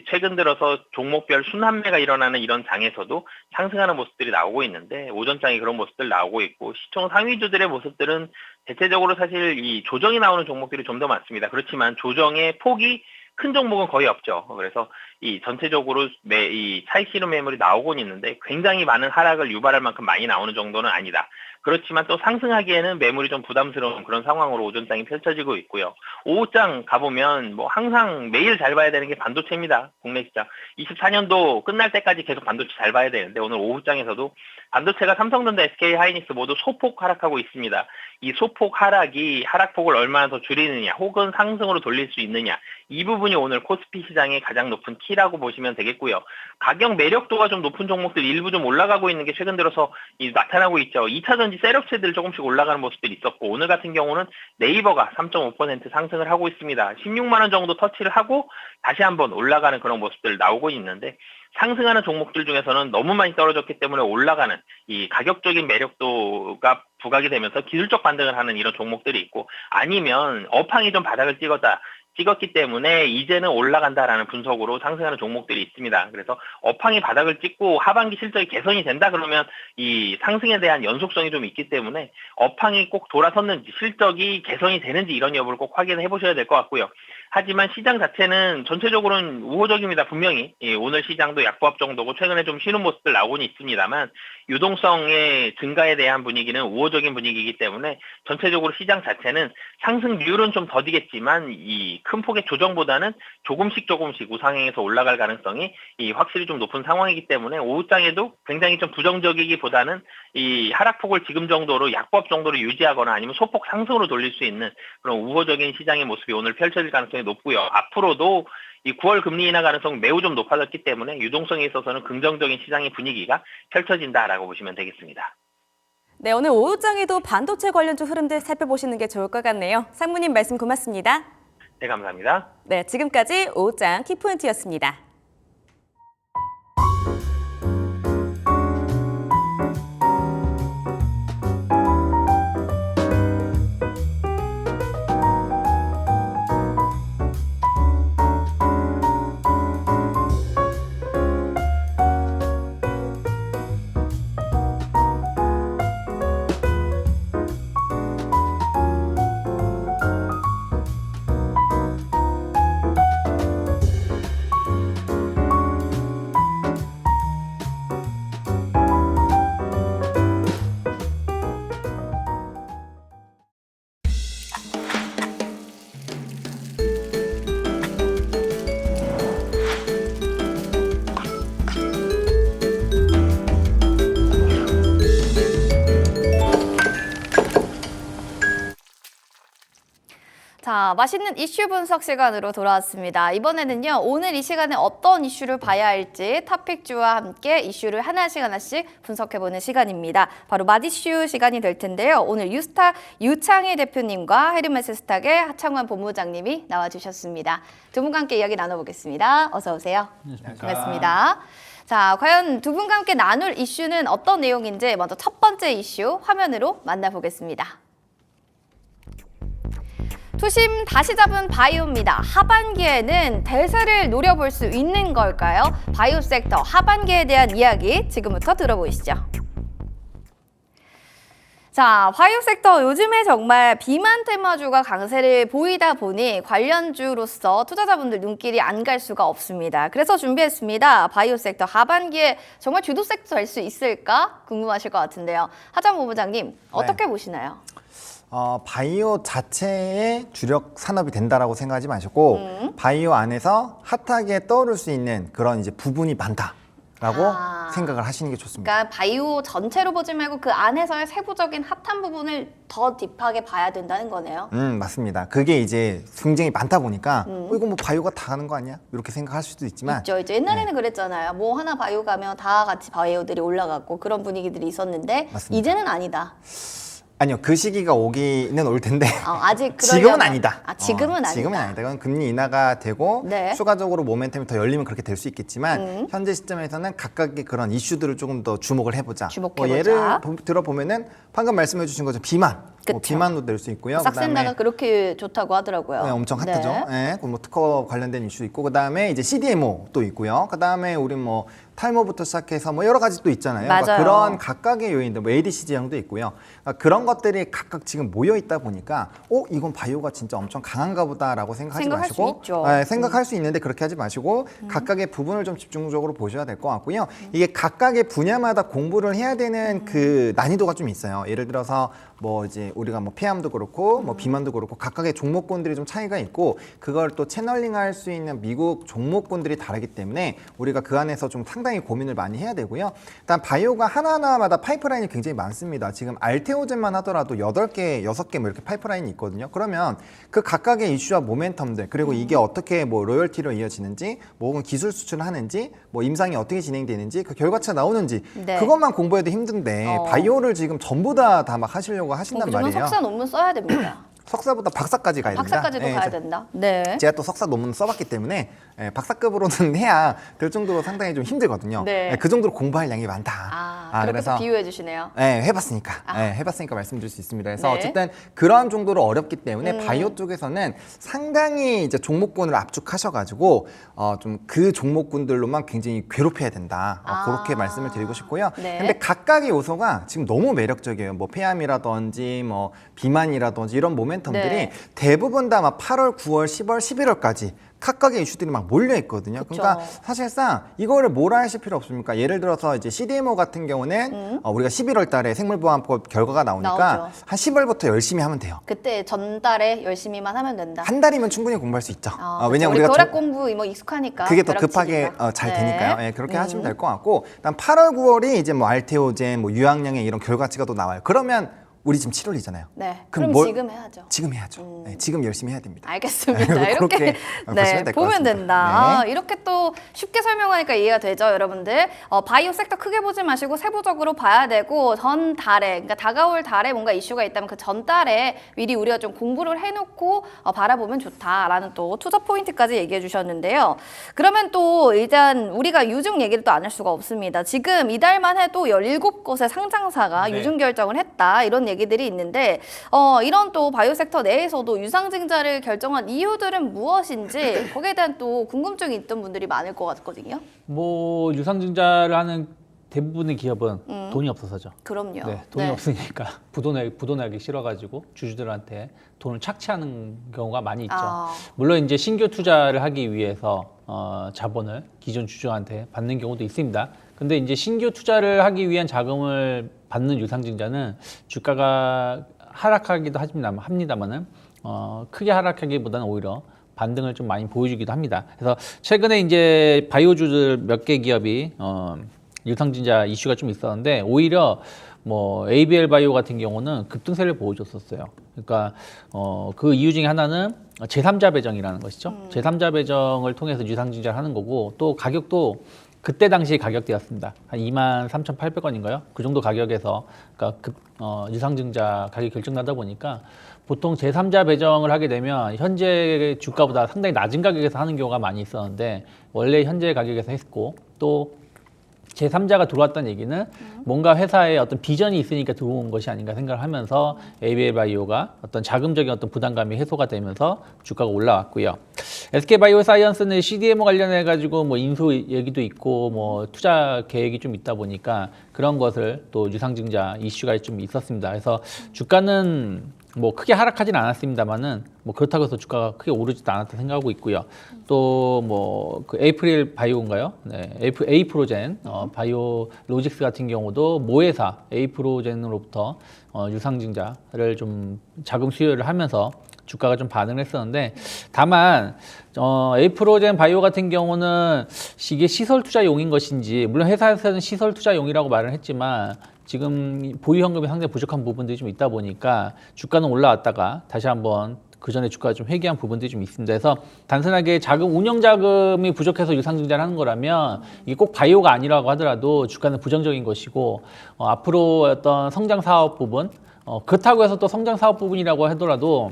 S6: 최근 들어서 종목별 순환매가 일어나는 이런 장에서도 상승하는 모습들이 나오고 있는데, 오전장에 그런 모습들 나오고 있고, 시총 상위주들의 모습들은 대체적으로 사실 이 조정이 나오는 종목들이 좀 더 많습니다. 그렇지만 조정의 폭이 큰 종목은 거의 없죠. 그래서 이 전체적으로 이 차익 실현 매물이 나오곤 있는데 굉장히 많은 하락을 유발할 만큼 많이 나오는 정도는 아니다. 그렇지만 또 상승하기에는 매물이 좀 부담스러운 그런 상황으로 오전장이 펼쳐지고 있고요. 오후장 가보면 뭐 항상 매일 잘 봐야 되는 게 반도체입니다. 국내 시장. 24년도 끝날 때까지 계속 반도체 잘 봐야 되는데, 오늘 오후장에서도 반도체가 삼성전자, SK하이닉스 모두 소폭 하락하고 있습니다. 이 소폭 하락이 하락폭을 얼마나 더 줄이느냐 혹은 상승으로 돌릴 수 있느냐, 이 부분이 오늘 코스피 시장의 가장 높은 키 터치라고 보시면 되겠고요. 가격 매력도가 좀 높은 종목들 일부 좀 올라가고 있는 게 최근 들어서 나타나고 있죠. 2차전지 셀업체들 조금씩 올라가는 모습들이 있었고 오늘 같은 경우는 네이버가 3.5% 상승을 하고 있습니다. 16만 원 정도 터치를 하고 다시 한번 올라가는 그런 모습들 나오고 있는데 상승하는 종목들 중에서는 너무 많이 떨어졌기 때문에 올라가는 이 가격적인 매력도가 부각이 되면서 기술적 반등을 하는 이런 종목들이 있고 아니면 업황이 좀 바닥을 찍었기 때문에 이제는 올라간다라는 분석으로 상승하는 종목들이 있습니다. 그래서 업황이 바닥을 찍고 하반기 실적이 개선이 된다 그러면 이 상승에 대한 연속성이 좀 있기 때문에 업황이 꼭 돌아섰는지 실적이 개선이 되는지 이런 여부를 꼭 확인해 보셔야 될 것 같고요. 하지만 시장 자체는 전체적으로는 우호적입니다. 분명히 오늘 시장도 약보합 정도고 최근에 좀 쉬는 모습들 나오곤 있습니다만 유동성의 증가에 대한 분위기는 우호적인 분위기이기 때문에 전체적으로 시장 자체는 상승률은 좀 더디겠지만 이 큰 폭의 조정보다는 조금씩 우상향해서 올라갈 가능성이 확실히 좀 높은 상황이기 때문에 오후장에도 굉장히 좀 부정적이기보다는 이 하락폭을 지금 정도로 약보합 정도로 유지하거나 아니면 소폭 상승으로 돌릴 수 있는 그런 우호적인 시장의 모습이 오늘 펼쳐질 가능성이 높고요. 앞으로도 이 9월 금리 인하 가능성 매우 좀 높아졌기 때문에 유동성에 있어서는 긍정적인 시장의 분위기가 펼쳐진다라고 보시면 되겠습니다.
S5: 네, 오늘 오후장에도 반도체 관련주 흐름들 살펴보시는 게 좋을 것 같네요. 상무님 말씀 고맙습니다.
S6: 네, 감사합니다.
S5: 네, 지금까지 오후장 키포인트였습니다.
S1: 자, 맛있는 이슈 분석 시간으로 돌아왔습니다. 이번에는요, 오늘 이 시간에 어떤 이슈를 봐야 할지 탑픽주와 함께 이슈를 하나씩 분석해보는 시간입니다. 바로 맛이슈 시간이 될 텐데요. 오늘 유스타 유창희 대표님과 헤르메스 스탁의 하창환 본부장님이 나와주셨습니다. 두 분과 함께 이야기 나눠보겠습니다. 어서 오세요. 반갑습니다. 자, 과연 두 분과 함께 나눌 이슈는 어떤 내용인지 먼저 첫 번째 이슈 화면으로 만나보겠습니다. 투심 다시 잡은 바이오입니다. 하반기에는 대세를 노려볼 수 있는 걸까요? 바이오 섹터 하반기에 대한 이야기 지금부터 들어보시죠. 자, 바이오 섹터 요즘에 정말 비만 테마주가 강세를 보이다 보니 관련주로서 투자자분들 눈길이 안 갈 수가 없습니다. 그래서 준비했습니다. 바이오 섹터 하반기에 정말 주도 섹터 될 수 있을까 궁금하실 것 같은데요. 하장 본부장님 어떻게 보시나요?
S7: 바이오 자체의 주력 산업이 된다라고 생각하지 마시고 바이오 안에서 핫하게 떠오를 수 있는 그런 이제 부분이 많다라고 생각을 하시는 게 좋습니다.
S1: 그러니까 바이오 전체로 보지 말고 그 안에서의 세부적인 핫한 부분을 더 딥하게 봐야 된다는 거네요.
S7: 맞습니다. 그게 이제 굉장히 많다 보니까 이거 뭐 바이오가 다 하는 거 아니야? 이렇게 생각할 수도 있지만
S1: 있죠. 이제 옛날에는 그랬잖아요. 뭐 하나 바이오 가면 다 같이 바이오들이 올라갔고 그런 분위기들이 있었는데
S7: 맞습니다.
S1: 이제는 아니다.
S7: 아니요, 그 시기가 오기는 올 텐데
S1: 아직
S7: 지금은 아니다.
S1: 지금은 아니다.
S7: 지금은 아니다. 그건 금리 인하가 되고
S1: 네.
S7: 추가적으로 모멘텀이 더 열리면 그렇게 될 수 있겠지만 현재 시점에서는 각각의 그런 이슈들을 조금 더 주목을 해보자.
S1: 주목해보자.
S7: 예를 들어보면은 방금 말씀해주신 것처럼 비만.
S1: 그쵸.
S7: 비만도 될 수 있고요.
S1: 삭센다가 그렇게 좋다고 하더라고요.
S7: 네, 엄청 핫하죠. 네. 뭐 특허 관련된 이슈 있고 그다음에 이제 CDMO도 있고요. 그다음에 우리 뭐 탈모부터 시작해서 뭐 여러 가지 또 있잖아요. 그러니까
S1: 맞아요.
S7: 그런 각각의 요인들, 뭐 ADC 지형도 있고요. 그러니까 그런 것들이 각각 지금 모여 있다 보니까, 이건 바이오가 진짜 엄청 강한가 보다라고 생각하지
S1: 생각할 수
S7: 마시고,
S1: 있죠.
S7: 생각할 수 있는데 그렇게 하지 마시고 각각의 부분을 좀 집중적으로 보셔야 될 것 같고요. 이게 각각의 분야마다 공부를 해야 되는 그 난이도가 좀 있어요. 예를 들어서 뭐 이제 우리가 뭐 폐암도 그렇고 뭐 비만도 그렇고 각각의 종목군들이 좀 차이가 있고 그걸 또 채널링할 수 있는 미국 종목군들이 다르기 때문에 우리가 그 안에서 좀 상당히 고민을 많이 해야 되고요. 일단 바이오가 하나하나마다 파이프라인이 굉장히 많습니다. 지금 알테오젠만 하더라도 8개, 6개 뭐 이렇게 파이프라인이 있거든요. 그러면 그 각각의 이슈와 모멘텀들 그리고 이게 어떻게 뭐 로열티로 이어지는지 뭐 혹은 기술 수출을 하는지 뭐 임상이 어떻게 진행되는지 그 결과치가 나오는지
S1: 네.
S7: 그것만 공부해도 힘든데 바이오를 지금 전부 다 막 하시려고 하신단
S1: 그러면
S7: 말이에요.
S1: 석사 논문 써야 됩니다.
S7: 석사보다 박사까지 가야 됩니다.
S1: 박사까지도
S7: 예,
S1: 가야 된다. 네.
S7: 제가 또 석사 논문 써봤기 때문에 박사급으로는 해야 될 정도로 상당히 좀 힘들거든요.
S1: 네.
S7: 그 정도로 공부할 양이 많다.
S1: 그렇게
S7: 그래서
S1: 또 비유해 주시네요.
S7: 해봤으니까 해봤으니까 말씀드릴 수 있습니다. 그래서
S1: 네.
S7: 어쨌든 그러한 정도로 어렵기 때문에 바이오 쪽에서는 상당히 이제 종목군을 압축하셔가지고 좀 그 종목군들로만 굉장히 괴롭혀야 된다. 그렇게 말씀을 드리고 싶고요.
S1: 네.
S7: 근데 각각의 요소가 지금 너무 매력적이에요. 뭐 폐암이라든지 뭐 비만이라든지 이런 모멘텀들이
S1: 네.
S7: 대부분 다 막 8월, 9월, 10월, 11월까지 각각의 이슈들이 막 몰려 있거든요.
S1: 그쵸.
S7: 그러니까 사실상 이거를 뭐라 하실 필요 없습니까? 예를 들어서 이제 CDMO 같은 경우는 우리가 11월 달에 생물보안법 결과가 나오니까
S1: 나오죠.
S7: 한 10월부터 열심히 하면 돼요.
S1: 그때 전달에 열심히만 하면 된다.
S7: 한 달이면 충분히 공부할 수 있죠.
S1: 왜냐면
S7: 왜냐면
S1: 우리
S7: 우리가
S1: 결핵 공부 뭐 익숙하니까.
S7: 그게 더
S1: 결핵
S7: 급하게
S1: 치니까.
S7: 잘
S1: 네.
S7: 되니까요. 예, 그렇게 하시면 될 것 같고, 일단 8월, 9월이 이제 뭐 알테오젠, 뭐 유항량의 이런 결과치가 또 나와요. 그러면 우리 지금 7월이잖아요.
S1: 네. 그럼
S7: 뭘-
S1: 지금 해야죠.
S7: 지금 해야죠. 네, 지금 열심히 해야 됩니다.
S1: 알겠습니다.
S7: 그렇게
S1: 이렇게
S7: 보시면 될것
S1: 보면
S7: 같습니다.
S1: 된다.
S7: 네.
S1: 이렇게 또 쉽게 설명하니까 이해가 되죠, 여러분들. 바이오 섹터 크게 보지 마시고 세부적으로 봐야 되고 전달에, 그러니까 다가올 달에 뭔가 이슈가 있다면 그 전달에 미리 우리가 좀 공부를 해놓고 바라보면 좋다라는 또 투자 포인트까지 얘기해 주셨는데요. 그러면 또 일단 우리가 유증 얘기를 또 안 할 수가 없습니다. 지금 이달만 해도 17곳의 상장사가
S8: 네.
S1: 유증 결정을 했다 이런 얘기들이 있는데 이런 또 바이오 섹터 내에서도 유상증자를 결정한 이유들은 무엇인지 거기에 대한 또 궁금증이 있던 분들이 많을 것 같거든요.
S8: 뭐 유상증자를 하는 대부분의 기업은 돈이 없어서죠.
S1: 그럼요.
S8: 네, 돈이 없으니까 부도나기 싫어가지고 주주들한테 돈을 착취하는 경우가 많이 있죠. 물론 이제 신규 투자를 하기 위해서 자본을 기존 주주한테 받는 경우도 있습니다. 근데 이제 신규 투자를 하기 위한 자금을 받는 유상증자는 주가가 하락하기도 합니다만은 크게 하락하기보다는 오히려 반등을 좀 많이 보여주기도 합니다. 그래서 최근에 이제 바이오주들 몇 개 기업이 유상증자 이슈가 좀 있었는데 오히려 뭐 ABL 바이오 같은 경우는 급등세를 보여줬었어요. 그러니까 그 이유 중에 하나는 제3자 배정이라는 것이죠. 제3자 배정을 통해서 유상증자를 하는 거고 또 가격도 그때 당시 가격대였습니다. 한 23,800원인가요? 그 정도 가격에서 그러니까 유상증자 가격이 결정나다 보니까 보통 제3자 배정을 하게 되면 현재 주가보다 상당히 낮은 가격에서 하는 경우가 많이 있었는데 원래 현재 가격에서 했고 또 제3자가 들어왔다는 얘기는 뭔가 회사에 어떤 비전이 있으니까 들어온 것이 아닌가 생각을 하면서 ABL 바이오가 어떤 자금적인 어떤 부담감이 해소가 되면서 주가가 올라왔고요. SK 바이오사이언스는 CDMO 관련해 가지고 뭐 인수 얘기도 있고 뭐 투자 계획이 좀 있다 보니까 그런 것을 또 유상증자 이슈가 좀 있었습니다. 그래서 주가는 뭐 크게 하락하진 않았습니다만은 뭐 그렇다고 해서 주가가 크게 오르지도 않았다 생각하고 있고요. 또 뭐 그 에이프릴 바이오인가요? 네, 에이프로젠 바이오 로직스 같은 경우도 모회사 에이프로젠으로부터 유상증자를 좀 자금 수요를 하면서 주가가 좀 반응을 했었는데 다만 에이프로젠 바이오 같은 경우는 이게 시설 투자용인 것인지 물론 회사에서는 시설 투자용이라고 말을 했지만 지금 보유 현금이 상당히 부족한 부분들이 좀 있다 보니까 주가는 올라왔다가 다시 한번 그 전에 주가가 좀 회귀한 부분들이 좀 있습니다. 그래서 단순하게 운영 자금이 부족해서 유상증자를 하는 거라면 이게 꼭 바이오가 아니라고 하더라도 주가는 부정적인 것이고 앞으로 어떤 성장 사업 부분 그렇다고 해서 또 성장 사업 부분이라고 하더라도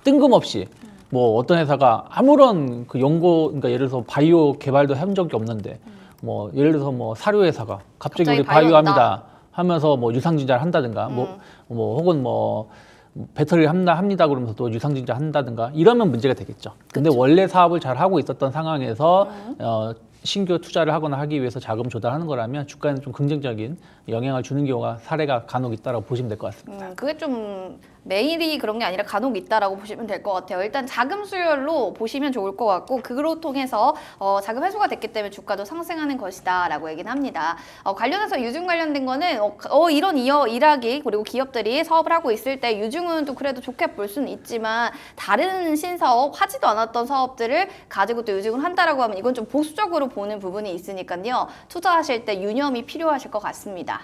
S8: 뜬금없이 뭐 어떤 회사가 아무런 그 연구 그러니까 예를 들어서 바이오 개발도 한 적이 없는데 뭐 예를 들어서 뭐 사료 회사가 갑자기 우리 바이오 합니다 하면서 뭐 유상증자를 한다든가 뭐 혹은 뭐 배터리를 합니다 그러면서 또 유상증자 한다든가 이러면 문제가 되겠죠. 근데 원래 사업을 잘 하고 있었던 상황에서 신규 투자를 하거나 하기 위해서 자금 조달하는 거라면 주가에는 좀 긍정적인 영향을 주는 경우가 사례가 간혹 있다고 보시면 될 것 같습니다.
S1: 그게 좀 매일이 그런 게 아니라 간혹 있다라고 보시면 될 것 같아요. 일단 자금 수혈로 보시면 좋을 것 같고 그로 통해서 자금 회수가 됐기 때문에 주가도 상승하는 것이다라고 얘기는 합니다. 관련해서 유증 관련된 거는 이런 일하기 그리고 기업들이 사업을 하고 있을 때 유증은 또 그래도 좋게 볼 수는 있지만 다른 신사업 하지도 않았던 사업들을 가지고 또 유증을 한다라고 하면 이건 좀 보수적으로 보는 부분이 있으니까요. 투자하실 때 유념이 필요하실 것 같습니다.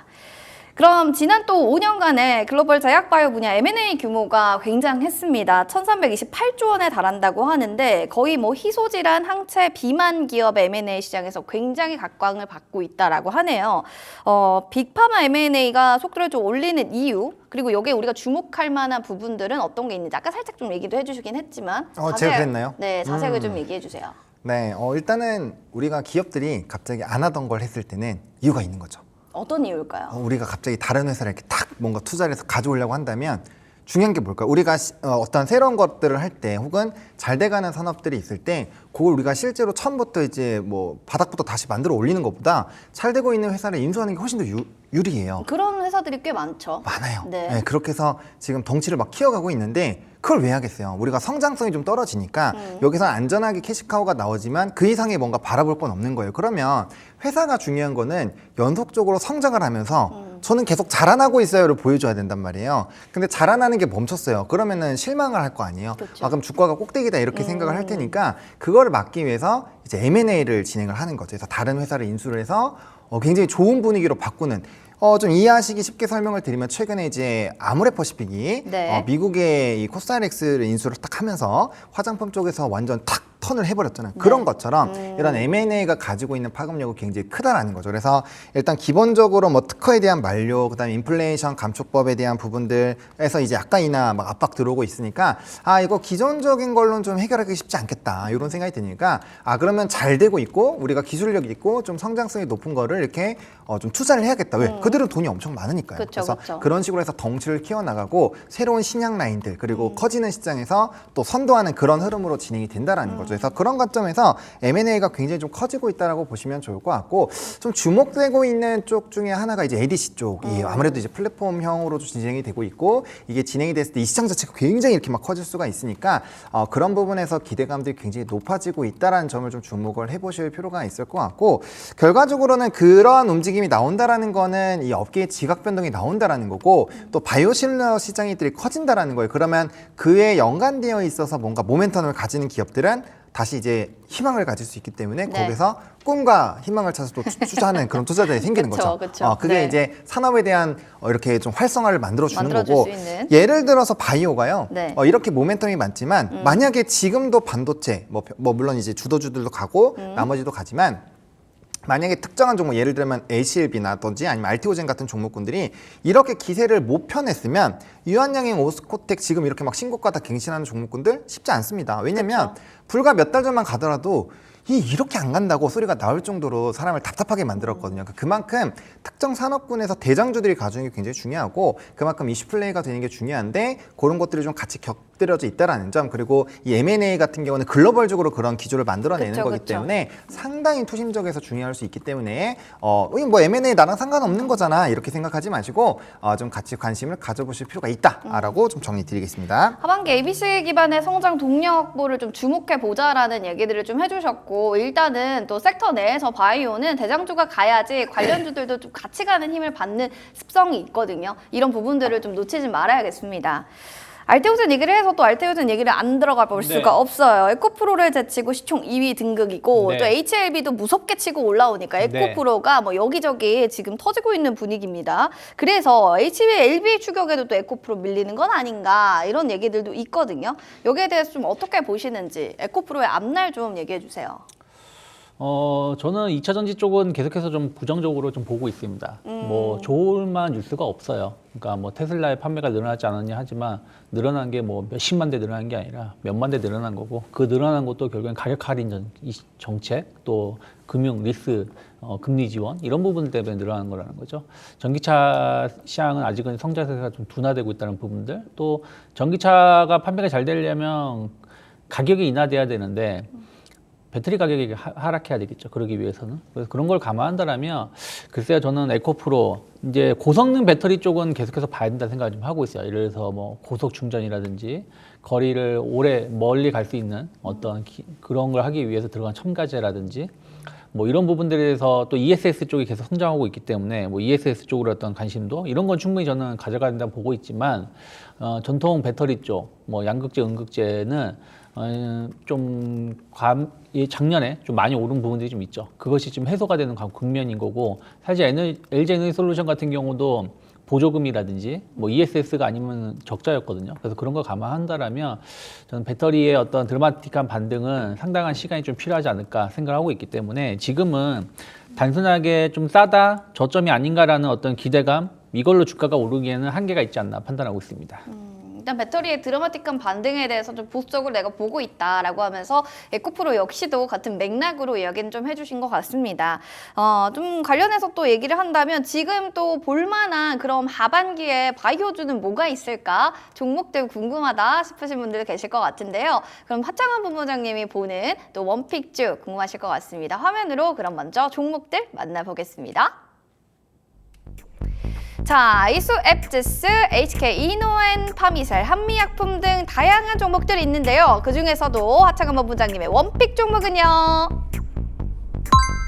S1: 그럼 지난 또 5년간의 글로벌 제약바이오 분야 M&A 규모가 굉장했습니다. 1328조 원에 달한다고 하는데 거의 뭐 희소질환, 항체, 비만 기업 M&A 시장에서 굉장히 각광을 받고 있다라고 하네요. 빅파마 M&A가 속도를 좀 올리는 이유 그리고 여기에 우리가 주목할 만한 부분들은 어떤 게 있는지 아까 살짝 좀 얘기도 해주시긴 했지만
S7: 제가 그랬나요?
S1: 네, 자세하게 좀 얘기해 주세요.
S7: 네, 일단은 우리가 기업들이 갑자기 안 하던 걸 했을 때는 이유가 있는 거죠.
S1: 어떤 이유일까요?
S7: 우리가 갑자기 다른 회사를 이렇게 탁 뭔가 투자를 해서 가져오려고 한다면 중요한 게 뭘까요? 우리가 어떤 새로운 것들을 할 때 혹은 잘 돼가는 산업들이 있을 때 그걸 우리가 실제로 처음부터 이제 뭐 바닥부터 다시 만들어 올리는 것보다 잘 되고 있는 회사를 인수하는 게 훨씬 더 유리해요.
S1: 그런 회사들이 꽤 많죠.
S7: 많아요.
S1: 네.
S7: 네, 그렇게 해서 지금 덩치를 막 키워가고 있는데 그걸 왜 하겠어요? 우리가 성장성이 좀 떨어지니까 여기서 안전하게 캐시카우가 나오지만 그 이상의 뭔가 바라볼 건 없는 거예요. 그러면 회사가 중요한 거는 연속적으로 성장을 하면서 저는 계속 자라나고 있어요를 보여줘야 된단 말이에요. 근데 자라나는 게 멈췄어요. 그러면은 실망을 할 거 아니에요.
S1: 그렇죠.
S7: 그럼 주가가 꼭대기다 이렇게 생각을 할 테니까 그거를 막기 위해서 이제 M&A를 진행을 하는 거죠. 그래서 다른 회사를 인수를 해서 굉장히 좋은 분위기로 바꾸는 좀 이해하시기 쉽게 설명을 드리면 최근에 이제 아모레퍼시픽이
S1: 네.
S7: 미국의 이 코스알엑스를 인수를 딱 하면서 화장품 쪽에서 완전 탁 턴을 해버렸잖아요. 그런 것처럼 이런 M&A가 가지고 있는 파급력이 굉장히 크다라는 거죠. 그래서 일단 기본적으로 뭐 특허에 대한 만료, 그다음에 인플레이션 감축법에 대한 부분들에서 이제 약간이나 막 압박 들어오고 있으니까 이거 기존적인 걸로는 좀 해결하기 쉽지 않겠다 이런 생각이 드니까 그러면 잘 되고 있고 우리가 기술력이 있고 좀 성장성이 높은 거를 이렇게 좀 투자를 해야겠다. 왜? 그들은 돈이 엄청 많으니까요.
S1: 그쵸,
S7: 그래서
S1: 그쵸.
S7: 그런 식으로 해서 덩치를 키워나가고 새로운 신약 라인들 그리고 커지는 시장에서 또 선도하는 그런 흐름으로 진행이 된다라는 거죠. 그래서 그런 관점에서 M&A가 굉장히 좀 커지고 있다라고 보시면 좋을 것 같고 좀 주목되고 있는 쪽 중에 하나가 이제 ADC 쪽이에요. 아무래도 이제 플랫폼형으로 진행이 되고 있고 이게 진행이 됐을 때 이 시장 자체가 굉장히 이렇게 막 커질 수가 있으니까 그런 부분에서 기대감들이 굉장히 높아지고 있다라는 점을 좀 주목을 해보실 필요가 있을 것 같고 결과적으로는 그러한 움직임이 나온다라는 거는 이 업계의 지각 변동이 나온다라는 거고 또 바이오시밀러 시장들이 커진다라는 거예요. 그러면 그에 연관되어 있어서 뭔가 모멘텀을 가지는 기업들은 다시 이제 희망을 가질 수 있기 때문에
S1: 네.
S7: 거기서 꿈과 희망을 찾아서 또 투자하는 그런 투자자들이 생기는
S1: 그쵸,
S7: 거죠.
S1: 그쵸.
S7: 그게
S1: 네.
S7: 이제 산업에 대한 이렇게 좀 활성화를 만들어주는
S1: 만들어줄
S7: 거고
S1: 수 있는.
S7: 예를 들어서 바이오가요.
S1: 네.
S7: 이렇게 모멘텀이 많지만 만약에 지금도 반도체 뭐 물론 이제 주도주들도 가고 나머지도 가지만 만약에 특정한 종목 예를 들면 ACLB나든지 아니면 알티오젠 같은 종목군들이 이렇게 기세를 못 펴냈으면 유한양행, 오스코텍 지금 이렇게 막 신고가 다 갱신하는 종목군들 쉽지 않습니다. 왜냐면 불과 몇 달 전만 가더라도 이렇게 안 간다고 소리가 나올 정도로 사람을 답답하게 만들었거든요. 그만큼 특정 산업군에서 대장주들이 가져오는 게 굉장히 중요하고 그만큼 이슈 플레이가 되는 게 중요한데 그런 것들이 좀 같이 곁들여져 있다라는 점 그리고 이 M&A 같은 경우는 글로벌적으로 그런 기조를 만들어내는
S1: 그쵸,
S7: 거기
S1: 그쵸.
S7: 때문에 상당히 투심적에서 중요할 수 있기 때문에 뭐 M&A 나랑 상관없는 거잖아 이렇게 생각하지 마시고 좀 같이 관심을 가져보실 필요가 있다라고 좀 정리드리겠습니다.
S1: 하반기 ABC 기반의 성장 동력 확보를 좀 주목해 보자라는 얘기들을 좀 해주셨고 일단은 또 섹터 내에서 바이오는 대장주가 가야지 관련주들도 좀 같이 가는 힘을 받는 습성이 있거든요. 이런 부분들을 좀 놓치지 말아야겠습니다. 알테오젠 얘기를 해서 또 알테오젠 얘기를 안 들어가 볼
S8: 네.
S1: 수가 없어요. 에코프로를 제치고 시총 2위 등극이고
S8: 네.
S1: 또 HLB도 무섭게 치고 올라오니까 에코프로가 뭐 여기저기 지금 터지고 있는 분위기입니다. 그래서 HLB 추격에도 또 에코프로 밀리는 건 아닌가 이런 얘기들도 있거든요. 여기에 대해서 좀 어떻게 보시는지 에코프로의 앞날 좀 얘기해 주세요.
S8: 저는 2차 전지 쪽은 계속해서 좀 부정적으로 좀 보고 있습니다. 뭐 좋을 만한 뉴스가 없어요. 그러니까 뭐 테슬라의 판매가 늘어나지 않았냐 하지만 늘어난 게 뭐 몇십만 대 늘어난 게 아니라 몇만 대 늘어난 거고 그 늘어난 것도 결국엔 가격 할인 정책 또 금융 리스 금리 지원 이런 부분 때문에 늘어난 거라는 거죠. 전기차 시장은 아직은 성장세가 좀 둔화되고 있다는 부분들 또 전기차가 판매가 잘 되려면 가격이 인하돼야 되는데 배터리 가격이 하락해야 되겠죠. 그러기 위해서는. 그래서 그런 걸 감안한다라면 글쎄요, 저는 에코프로 이제 고성능 배터리 쪽은 계속해서 봐야 된다 생각을 좀 하고 있어요. 예를 들어서 뭐 고속 충전이라든지 거리를 오래 멀리 갈 수 있는 어떤 그런 걸 하기 위해서 들어간 첨가제라든지 뭐 이런 부분들에 대해서 또 ESS 쪽이 계속 성장하고 있기 때문에 뭐 ESS 쪽으로 어떤 관심도 이런 건 충분히 저는 가져가야 된다고 보고 있지만 전통 배터리 쪽 뭐 양극재, 음극재는 작년에 좀 많이 오른 부분들이 좀 있죠. 그것이 지금 해소가 되는 국면인 거고 사실 LG 에너지솔루션 같은 경우도 보조금이라든지 뭐 ESS가 아니면 적자였거든요. 그래서 그런 걸 감안한다라면 저는 배터리의 어떤 드라마틱한 반등은 상당한 시간이 좀 필요하지 않을까 생각하고 있기 때문에 지금은 단순하게 좀 싸다, 저점이 아닌가라는 어떤 기대감 이걸로 주가가 오르기에는 한계가 있지 않나 판단하고 있습니다.
S1: 일단 배터리의 드라마틱한 반등에 대해서 좀 보수적으로 내가 보고 있다라고 하면서 에코프로 역시도 같은 맥락으로 이야기는 좀 해주신 것 같습니다. 좀 관련해서 또 얘기를 한다면 지금 또 볼만한 그런 하반기에 바이오주는 뭐가 있을까? 종목들 궁금하다 싶으신 분들 계실 것 같은데요. 그럼 하창원 본부장님이 보는 또 원픽주 궁금하실 것 같습니다. 화면으로 그럼 먼저 종목들 만나보겠습니다. 자, 이수 앱지스, HK 이노엔, 파미셀, 한미약품 등 다양한 종목들이 있는데요. 그중에서도 하창원 본부장님의 원픽 종목은요.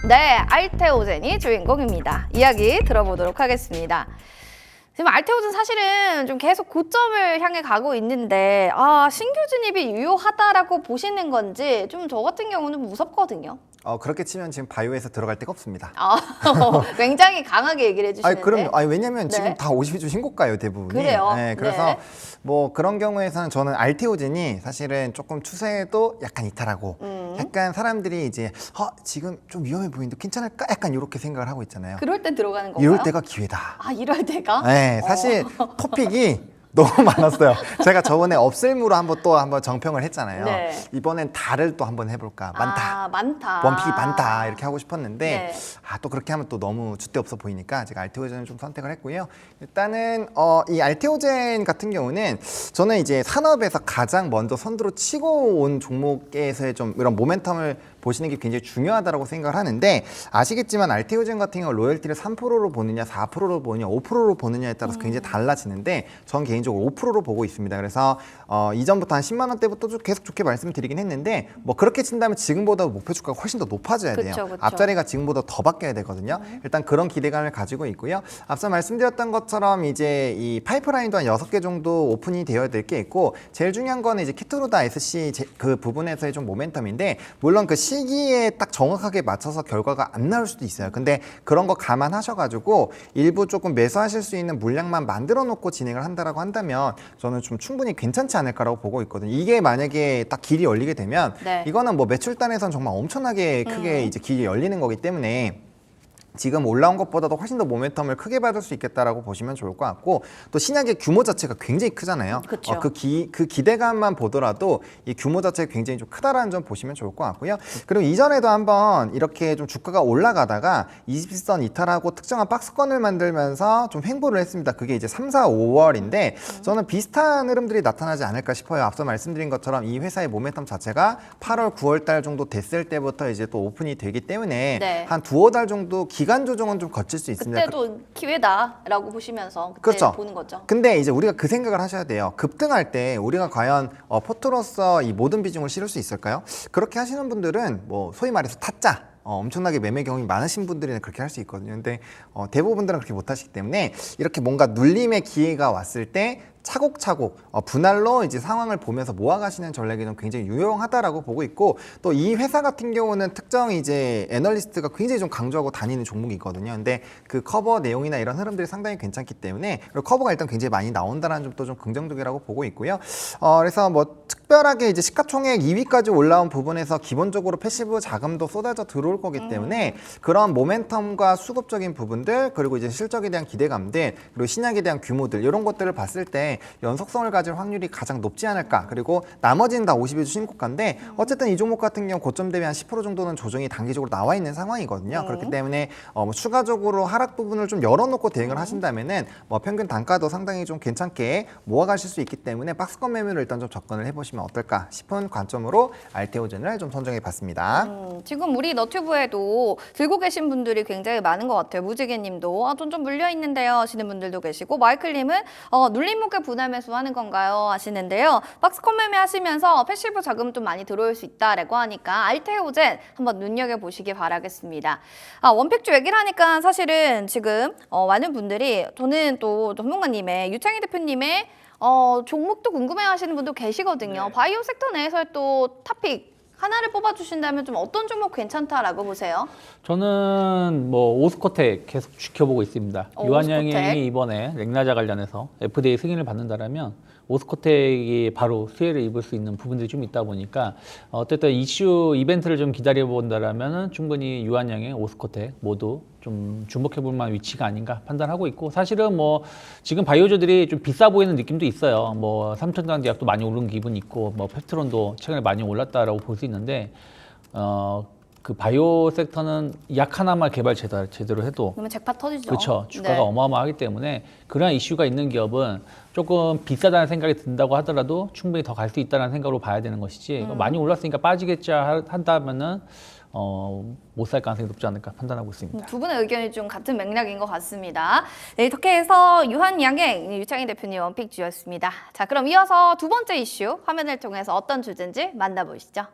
S1: 네, 알테오젠이 주인공입니다. 이야기 들어보도록 하겠습니다. 지금 알테오젠 사실은 좀 계속 고점을 향해 가고 있는데 신규 진입이 유효하다라고 보시는 건지 좀 저 같은 경우는 무섭거든요.
S7: 그렇게 치면 지금 바이오에서 들어갈 데가 없습니다.
S1: 굉장히 강하게 얘기를 해주시는데.
S7: 그럼 왜냐면 지금
S1: 네.
S7: 다 52주 신고가예요, 대부분이.
S1: 그래요?
S7: 네, 그래서
S1: 네.
S7: 뭐 그런 경우에서는 저는 알테오젠이 사실은 조금 추세도 약간 이탈하고 약간 사람들이 이제 지금 좀 위험해 보이는데 괜찮을까? 약간 이렇게 생각을 하고 있잖아요.
S1: 그럴 때 들어가는 건가요?
S7: 이럴 때가 기회다.
S1: 이럴 때가?
S7: 네, 사실 토픽이 너무 많았어요. 제가 저번에 없을무로 한번 정평을 했잖아요.
S1: 네.
S7: 이번엔 달을 또 한번 해볼까. 많다.
S1: 많다.
S7: 원픽이 많다 이렇게 하고 싶었는데
S1: 네.
S7: 또 그렇게 하면 또 너무 줏대 없어 보이니까 제가 알테오젠을 좀 선택을 했고요. 일단은 이 알테오젠 같은 경우는 저는 이제 산업에서 가장 먼저 선두로 치고 온 종목에서의 좀 이런 모멘텀을 보시는 게 굉장히 중요하다고 생각을 하는데 아시겠지만 알테오젠 같은 경우 로열티를 3%로 보느냐 4%로 보느냐 5%로 보느냐에 따라서 굉장히 달라지는데 전 개인적으로 5%로 보고 있습니다. 그래서 이전부터 한 10만 원대부터 계속 좋게 말씀드리긴 했는데 뭐 그렇게 친다면 지금보다 목표 주가가 훨씬 더 높아져야 돼요.
S1: 그쵸.
S7: 앞자리가 지금보다 더 바뀌어야 되거든요. 일단 그런 기대감을 가지고 있고요. 앞서 말씀드렸던 것처럼 이제 이 파이프라인도 한 6개 정도 오픈이 되어야 될 게 있고 제일 중요한 거는 이제 키트루다 SC 그 부분에서의 좀 모멘텀인데 물론 그 시기에 딱 정확하게 맞춰서 결과가 안 나올 수도 있어요. 근데 그런 거 감안하셔가지고 일부 조금 매수하실 수 있는 물량만 만들어 놓고 진행을 한다라고 한다면 저는 좀 충분히 괜찮지 않을까라고 보고 있거든요. 이게 만약에 딱 길이 열리게 되면
S1: 네.
S7: 이거는 뭐 매출단에선 정말 엄청나게 크게 이제 길이 열리는 거기 때문에 지금 올라온 것보다도 훨씬 더 모멘텀을 크게 받을 수 있겠다라고 보시면 좋을 것 같고 또 신약의 규모 자체가 굉장히 크잖아요.
S1: 그쵸.
S7: 그 기대감만 보더라도 이 규모 자체가 굉장히 좀 크다라는 점 보시면 좋을 것 같고요. 그리고 이전에도 한번 이렇게 좀 주가가 올라가다가 20선 이탈하고 특정한 박스권을 만들면서 좀 횡보를 했습니다. 그게 이제 3, 4, 5월인데 저는 비슷한 흐름들이 나타나지 않을까 싶어요. 앞서 말씀드린 것처럼 이 회사의 모멘텀 자체가 8월, 9월 달 정도 됐을 때부터 이제 또 오픈이 되기 때문에
S1: 네.
S7: 한 두어 달 정도 기간 조정은 좀 거칠 수 있습니다.
S1: 그때도 기회다라고 보시면서 그때
S7: 그렇죠.
S1: 보는 거죠.
S7: 근데 이제 우리가 그 생각을 하셔야 돼요. 급등할 때 우리가 과연 포트로서 이 모든 비중을 실을 수 있을까요? 그렇게 하시는 분들은 뭐 소위 말해서 타짜 엄청나게 매매 경험이 많으신 분들이 그렇게 할 수 있거든요. 근데 대부분들은 그렇게 못 하시기 때문에 이렇게 뭔가 눌림의 기회가 왔을 때 차곡차곡 분할로 이제 상황을 보면서 모아가시는 전략이 좀 굉장히 유용하다라고 보고 있고 또 이 회사 같은 경우는 특정 이제 애널리스트가 굉장히 좀 강조하고 다니는 종목이 있거든요. 근데 그 커버 내용이나 이런 흐름들이 상당히 괜찮기 때문에 그리고 커버가 일단 굉장히 많이 나온다는 점도 좀 긍정적이라고 보고 있고요. 그래서 뭐 특별하게 이제 시가총액 2위까지 올라온 부분에서 기본적으로 패시브 자금도 쏟아져 들어올 거기 때문에 그런 모멘텀과 수급적인 부분들 그리고 이제 실적에 대한 기대감들 그리고 신약에 대한 규모들 이런 것들을 봤을 때 때문에 연속성을 가질 확률이 가장 높지 않을까. 그리고 나머지는 다 52주 신고가인데 어쨌든 이 종목 같은 경우 고점 대비 한 10% 정도는 조정이 단기적으로 나와 있는 상황이거든요. 그렇기 때문에 뭐 추가적으로 하락 부분을 좀 열어놓고 대응을 하신다면은 뭐 평균 단가도 상당히 좀 괜찮게 모아가실 수 있기 때문에 박스권 매매로 일단 좀 접근을 해보시면 어떨까 싶은 관점으로 알테오젠을 좀 선정해봤습니다.
S1: 지금 우리 너튜브에도 들고 계신 분들이 굉장히 많은 것 같아요. 무지개님도 좀 물려 있는데요 하시는 분들도 계시고, 마이클님은 눌림목에 분할 매수하는 건가요 하시는데요. 박스권 매매 하시면서 패시브 자금 좀 많이 들어올 수 있다라고 하니까 알테오젠 한번 눈여겨 보시기 바라겠습니다. 원팩주 얘기를 하니까 사실은 지금 많은 분들이, 저는 또 전문가님의 유창희 대표님의 종목도 궁금해하시는 분도 계시거든요. 바이오 섹터 내에서 또 토픽 하나를 뽑아주신다면 좀 어떤 종목 괜찮다라고 보세요?
S8: 저는 뭐 오스코텍 계속 지켜보고 있습니다. 유한양이
S1: 오스코텍.
S8: 이번에 렉나자 관련해서 FDA 승인을 받는다라면 오스코텍이 바로 수혜를 입을 수 있는 부분들이 좀 있다 보니까 어쨌든 이슈 이벤트를 좀 기다려 본다라면은 충분히 유한양의 오스코텍 모두 좀 주목해 볼 만한 위치가 아닌가 판단하고 있고, 사실은 뭐 지금 바이오주들이 좀 비싸 보이는 느낌도 있어요. 뭐 삼천강제약도 많이 오른 기분이 있고, 뭐 펩트론도 최근에 많이 올랐다라고 볼 수 있는데 그 바이오 섹터는 약 하나만 개발 제대로 해도
S1: 그러면 잭팟 터지죠.
S8: 그렇죠. 주가가
S1: 네.
S8: 어마어마하기 때문에 그러한 이슈가 있는 기업은 조금 비싸다는 생각이 든다고 하더라도 충분히 더 갈 수 있다는 생각으로 봐야 되는 것이지, 많이 올랐으니까 빠지겠지 한다면은 못 살 가능성이 높지 않을까 판단하고 있습니다.
S1: 두 분의 의견이 좀 같은 맥락인 것 같습니다. 네, 이렇게 해서 유한양의 유창희 대표님 원픽주였습니다. 자, 그럼 이어서 두 번째 이슈 화면을 통해서 어떤 주제인지 만나보시죠.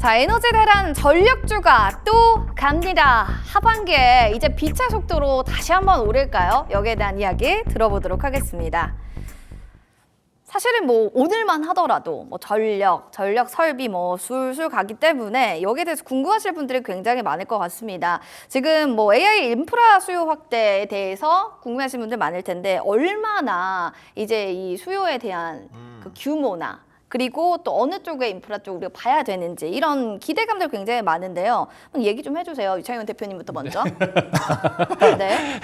S1: 자, 에너지 대란 전력주가 또 갑니다. 하반기에 이제 빛의 속도로 다시 한번 오를까요? 여기에 대한 이야기 들어보도록 하겠습니다. 사실은 뭐 오늘만 하더라도 뭐 전력 설비 뭐 술술 가기 때문에 여기에 대해서 궁금하실 분들이 굉장히 많을 것 같습니다. 지금 뭐 AI 인프라 수요 확대에 대해서 궁금하신 분들 많을 텐데, 얼마나 이제 이 수요에 대한 그 규모나 그리고 또 어느 쪽의 인프라 쪽 우리가 봐야 되는지 이런 기대감들 굉장히 많은데요. 한번 얘기 좀 해주세요. 유창현 대표님부터 먼저. 네.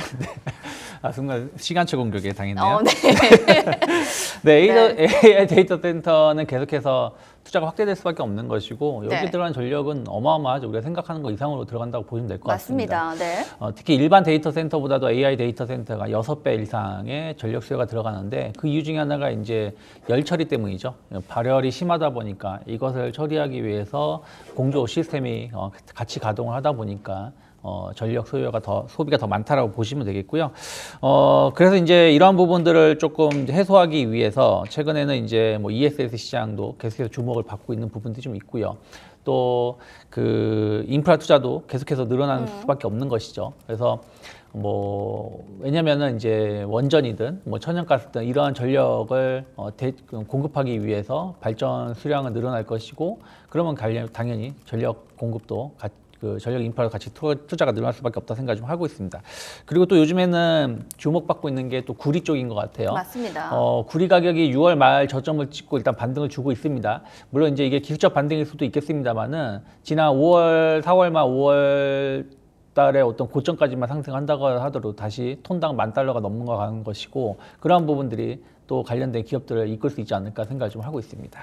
S8: 순간 시간차 공격에 당했네요.
S1: 네.
S8: 네, AI 데이터 센터는 계속해서 투자가 확대될 수밖에 없는 것이고, 여기
S1: 네.
S8: 들어간 전력은 어마어마하죠. 우리가 생각하는 것 이상으로 들어간다고 보시면 될 것 같습니다.
S1: 맞습니다. 네.
S8: 특히 일반 데이터 센터보다도 AI 데이터 센터가 6배 이상의 전력 수요가 들어가는데, 그 이유 중에 하나가 이제 열 처리 때문이죠. 발열이 심하다 보니까 이것을 처리하기 위해서 공조 시스템이 같이 가동을 하다 보니까 전력 소비가 더 많다라고 보시면 되겠고요. 그래서 이제 이러한 부분들을 조금 해소하기 위해서 최근에는 이제 뭐 ESS 시장도 계속해서 주목을 받고 있는 부분들이 좀 있고요. 또 그 인프라 투자도 계속해서 늘어나는 수밖에 없는 것이죠. 그래서 뭐 왜냐면은 이제 원전이든 뭐 천연가스든 이러한 전력을 공급하기 위해서 발전 수량은 늘어날 것이고, 그러면 당연히 전력 공급도 전력 인프라도 같이 투자가 늘어날 수밖에 없다 생각 좀 하고 있습니다. 그리고 또 요즘에는 주목받고 있는 게 또 구리 쪽인 것 같아요.
S1: 맞습니다.
S8: 구리 가격이 6월 말 저점을 찍고 일단 반등을 주고 있습니다. 물론 이제 이게 기술적 반등일 수도 있겠습니다만은 지난 5월, 4월 말 5월 달에 어떤 고점까지만 상승한다고 하더라도 다시 톤당 $10,000가 넘어가는 것이고, 그러한 부분들이 또 관련된 기업들을 이끌 수 있지 않을까 생각을 좀 하고 있습니다.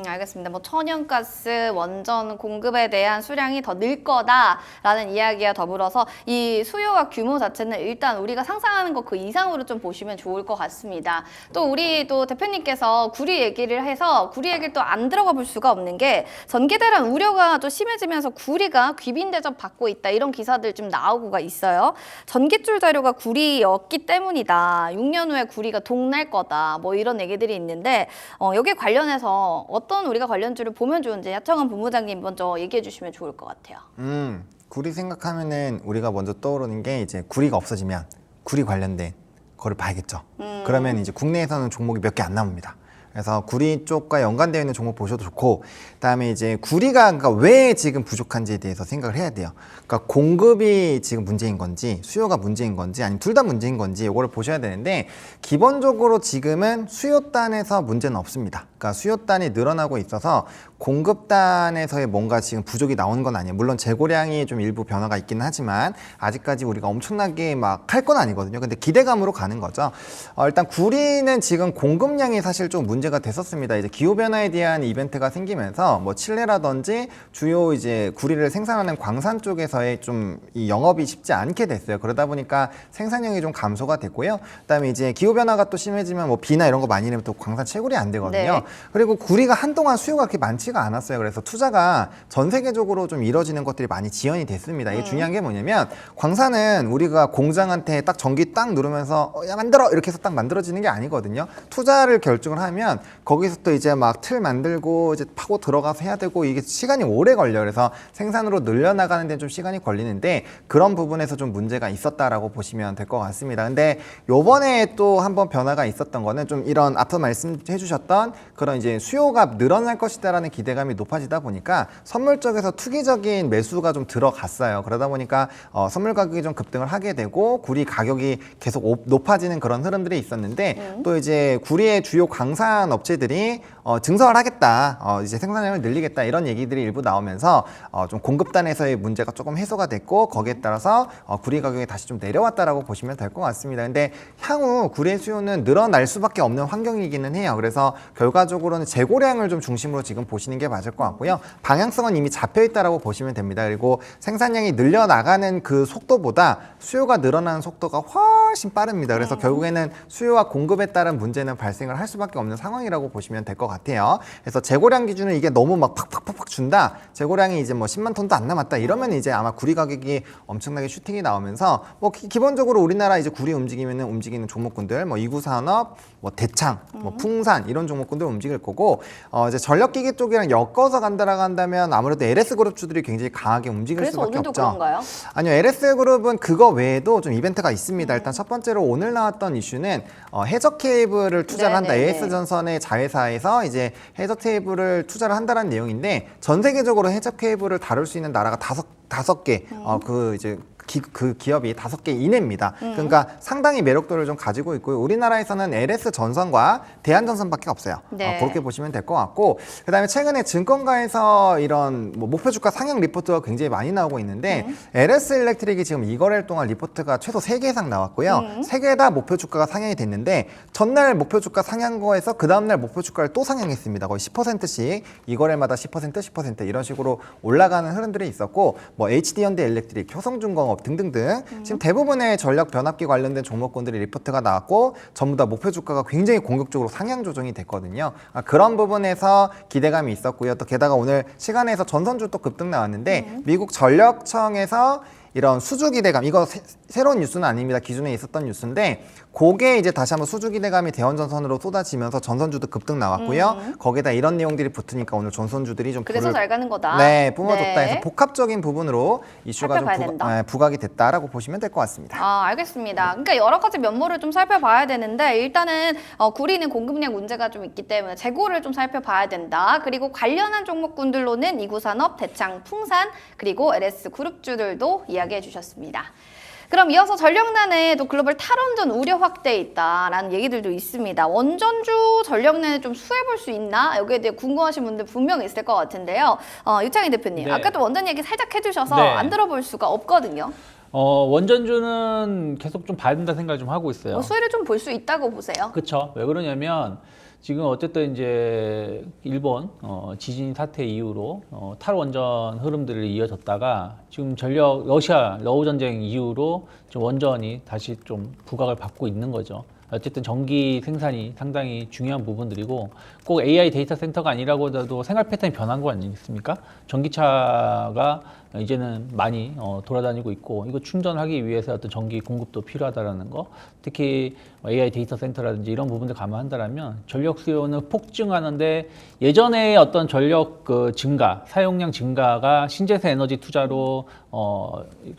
S1: 알겠습니다. 뭐 천연가스 원전 공급에 대한 수량이 더 늘 거다라는 이야기와 더불어서 이 수요와 규모 자체는 일단 우리가 상상하는 것 그 이상으로 좀 보시면 좋을 것 같습니다. 또 우리 또 대표님께서 구리 얘기를 해서 구리 얘기를 또 안 들어가 볼 수가 없는 게, 전기 대란 우려가 또 심해지면서 구리가 귀빈 대접 받고 있다 이런 기사들 좀 나오고가 있어요. 전기줄 자료가 구리였기 때문이다. 6년 후에 구리가 동날 거다. 뭐 이런 얘기들이 있는데 여기에 관련해서 어떤 우리가 관련주를 보면 좋은지 하청원 본부장님 먼저 얘기해 주시면 좋을 것 같아요.
S7: 구리 생각하면은 우리가 먼저 떠오르는 게 이제 구리가 없어지면 구리 관련된 거를 봐야겠죠. 그러면 이제 국내에서는 종목이 몇 개 안 남습니다. 그래서 구리 쪽과 연관되어 있는 종목 보셔도 좋고, 그다음에 이제 구리가 그러니까 왜 지금 부족한지에 대해서 생각을 해야 돼요. 그러니까 공급이 지금 문제인 건지 수요가 문제인 건지 아니면 둘 다 문제인 건지 이거를 보셔야 되는데, 기본적으로 지금은 수요단에서 문제는 없습니다. 그러니까 수요단이 늘어나고 있어서 공급단에서의 뭔가 지금 부족이 나오는 건 아니에요. 물론 재고량이 좀 일부 변화가 있기는 하지만 아직까지 우리가 엄청나게 막 할 건 아니거든요. 근데 기대감으로 가는 거죠. 일단 구리는 지금 공급량이 사실 좀 문제가 됐었습니다. 이제 기후 변화에 대한 이벤트가 생기면서 뭐 칠레라든지 주요 이제 구리를 생산하는 광산 쪽에서의 좀 이 영업이 쉽지 않게 됐어요. 그러다 보니까 생산량이 좀 감소가 됐고요. 그다음에 이제 기후 변화가 또 심해지면 뭐 비나 이런 거 많이 내면 또 광산 채굴이 안 되거든요.
S1: 네.
S7: 그리고 구리가 한동안 수요가 그렇게 많지가 않았어요. 그래서 투자가 전 세계적으로 좀 이뤄지는 것들이 많이 지연이 됐습니다. 이게 중요한 게 뭐냐면 광산은 우리가 공장한테 딱 전기 딱 누르면서 야 만들어 이렇게 해서 딱 만들어지는 게 아니거든요. 투자를 결정을 하면 거기서 또 이제 막 틀 만들고 이제 파고 들어가서 해야 되고 이게 시간이 오래 걸려요. 그래서 생산으로 늘려나가는 데는 좀 시간이 걸리는데 그런 부분에서 좀 문제가 있었다라고 보시면 될 것 같습니다. 근데 요번에 또 한번 변화가 있었던 거는 좀 이런 앞서 말씀해 주셨던 그런 이제 수요가 늘어날 것이다라는 기대감이 높아지다 보니까 선물 쪽에서 투기적인 매수가 좀 들어갔어요. 그러다 보니까 선물 가격이 좀 급등을 하게 되고 구리 가격이 계속 높아지는 그런 흐름들이 있었는데 또 이제 구리의 주요 광산 업체들이 증설을 하겠다, 이제 생산량을 늘리겠다 이런 얘기들이 일부 나오면서 좀 공급단에서의 문제가 조금 해소가 됐고 거기에 따라서 구리 가격이 다시 좀 내려왔다라고 보시면 될 것 같습니다. 근데 향후 구리의 수요는 늘어날 수밖에 없는 환경이기는 해요. 그래서 결과적으로는 재고량을 좀 중심으로 지금 보시는 게 맞을 것 같고요. 방향성은 이미 잡혀 있다라고 보시면 됩니다. 그리고 생산량이 늘려나가는 그 속도보다 수요가 늘어나는 속도가 훨씬 빠릅니다. 그래서 결국에는 수요와 공급에 따른 문제는 발생을 할 수밖에 없는 상황이라고 보시면 될 것 같아요. 그래서 재고량 기준을 이게 너무 막 팍팍팍팍 준다. 재고량이 이제 뭐 10만 톤도 안 남았다. 이러면 이제 아마 구리 가격이 엄청나게 슈팅이 나오면서 뭐 기본적으로 우리나라 이제 구리 움직이면은 움직이는 종목군들 뭐 이구산업, 뭐 대창, 뭐 풍산 이런 종목군들 움직일 거고 이제 전력기계 쪽이랑 엮어서 간다라고 한다면 아무래도 LS 그룹주들이 굉장히 강하게 움직일
S1: 그래서
S7: 수밖에
S1: 오늘도
S7: 없죠.
S1: 그런가요?
S7: 아니요, LS 그룹은 그거 외에도 좀 이벤트가 있습니다. 일단 첫 번째로 오늘 나왔던 이슈는 해저 케이블을 투자를 한다.
S1: 네네네.
S7: AS 전선의 자회사에서 이제 해저 케이블을 투자를 한다는 내용인데 전 세계적으로 해저 케이블을 다룰 수 있는 나라가 다섯 개, 그 이제 그 기업이 5개 이내입니다. 그러니까 상당히 매력도를 좀 가지고 있고요. 우리나라에서는 LS 전선과 대한전선밖에 없어요.
S1: 네.
S7: 그렇게 보시면 될 것 같고, 그다음에 최근에 증권가에서 이런 뭐 목표 주가 상향 리포트가 굉장히 많이 나오고 있는데 LS 일렉트릭이 지금 이거래일 동안 리포트가 최소 3개 이상 나왔고요. 3개 다 목표 주가가 상향이 됐는데 전날 목표 주가 상향 거에서 그 다음날 목표 주가를 또 상향했습니다. 거의 10%씩 이거래일마다 10% 이런 식으로 올라가는 흐름들이 있었고, 뭐 HD현대 일렉트릭, 효성중공업 등등등 지금 대부분의 전력 변압기 관련된 종목군들이 리포트가 나왔고 전부 다 목표 주가가 굉장히 공격적으로 상향 조정이 됐거든요. 그런 부분에서 기대감이 있었고요. 또 게다가 오늘 시간에서 전선주 또 급등 나왔는데 미국 전력청에서 이런 수주 기대감, 이거 새로운 뉴스는 아닙니다. 기존에 있었던 뉴스인데 그게 이제 다시 한번 수주 기대감이 대원전선으로 쏟아지면서 전선주도 급등 나왔고요. 거기에다 이런 내용들이 붙으니까 오늘 전선주들이 좀
S1: 그래서 잘 가는 거다.
S7: 네, 뿜어줬다
S1: 네.
S7: 해서 복합적인 부분으로 이슈가 좀
S1: 살펴봐야 된다.
S7: 부각이 됐다라고 보시면 될 것 같습니다.
S1: 아, 알겠습니다. 그러니까 여러 가지 면모를 좀 살펴봐야 되는데 일단은 구리는 공급량 문제가 좀 있기 때문에 재고를 좀 살펴봐야 된다. 그리고 관련한 종목군들로는 이구산업, 대창, 풍산, 그리고 LS 그룹주들도 이야기해 주셨습니다. 그럼 이어서 전력난에 또 글로벌 탈원전 우려 확대에 있다라는 얘기들도 있습니다. 원전주 전력난에 좀 수혜볼 수 있나? 여기에 대해 궁금하신 분들 분명히 있을 것 같은데요. 유창희 대표님,
S8: 네.
S1: 아까도 원전 얘기 살짝 해주셔서
S8: 네.
S1: 안 들어볼 수가 없거든요.
S8: 원전주는 계속 좀 봐야 된다 생각을 좀 하고 있어요.
S1: 수혜를 좀 볼 수 있다고 보세요.
S8: 그렇죠. 왜 그러냐면 지금 어쨌든 이제 일본 지진 사태 이후로 탈원전 흐름들이 이어졌다가 지금 러시아 러우 전쟁 이후로 좀 원전이 다시 좀 부각을 받고 있는 거죠. 어쨌든 전기 생산이 상당히 중요한 부분들이고 꼭 AI 데이터 센터가 아니라고 해도 생활 패턴이 변한 거 아니겠습니까? 전기차가 이제는 많이 돌아다니고 있고 이거 충전하기 위해서 어떤 전기 공급도 필요하다라는 거, 특히 AI 데이터 센터라든지 이런 부분들 감안한다라면 전력 수요는 폭증하는데 예전에 어떤 전력 증가, 사용량 증가가 신재생 에너지 투자로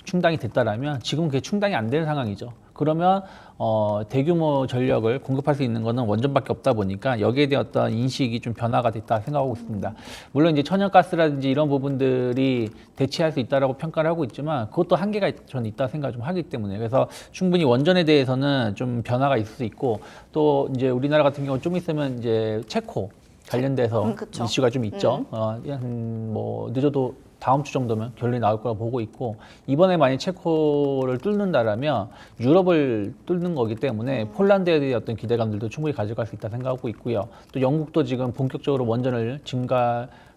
S8: 충당이 됐다라면 지금 그게 충당이 안 되는 상황이죠. 그러면 대규모 전력을 공급할 수 있는 거는 원전밖에 없다 보니까 여기에 대한 어떤 인식이 좀 변화가 됐다 생각하고 있습니다. 물론 이제 천연가스라든지 이런 부분들이 대체할 수 있다라고 평가를 하고 있지만 그것도 한계가 저는 있다 생각을 좀 하기 때문에, 그래서 충분히 원전에 대해서는 좀 변화가 있을 수 있고, 또 이제 우리나라 같은 경우 좀 있으면 이제 체코 관련돼서
S1: 그쵸.
S8: 이슈가 좀 있죠. 뭐 늦어도 다음 주 정도면 결론이 나올 거라 보고 있고, 이번에 만약 체코를 뚫는다라면 유럽을 뚫는 거기 때문에 폴란드에 대한 어떤 기대감들도 충분히 가져갈 수 있다 생각하고 있고요. 또 영국도 지금 본격적으로 원전을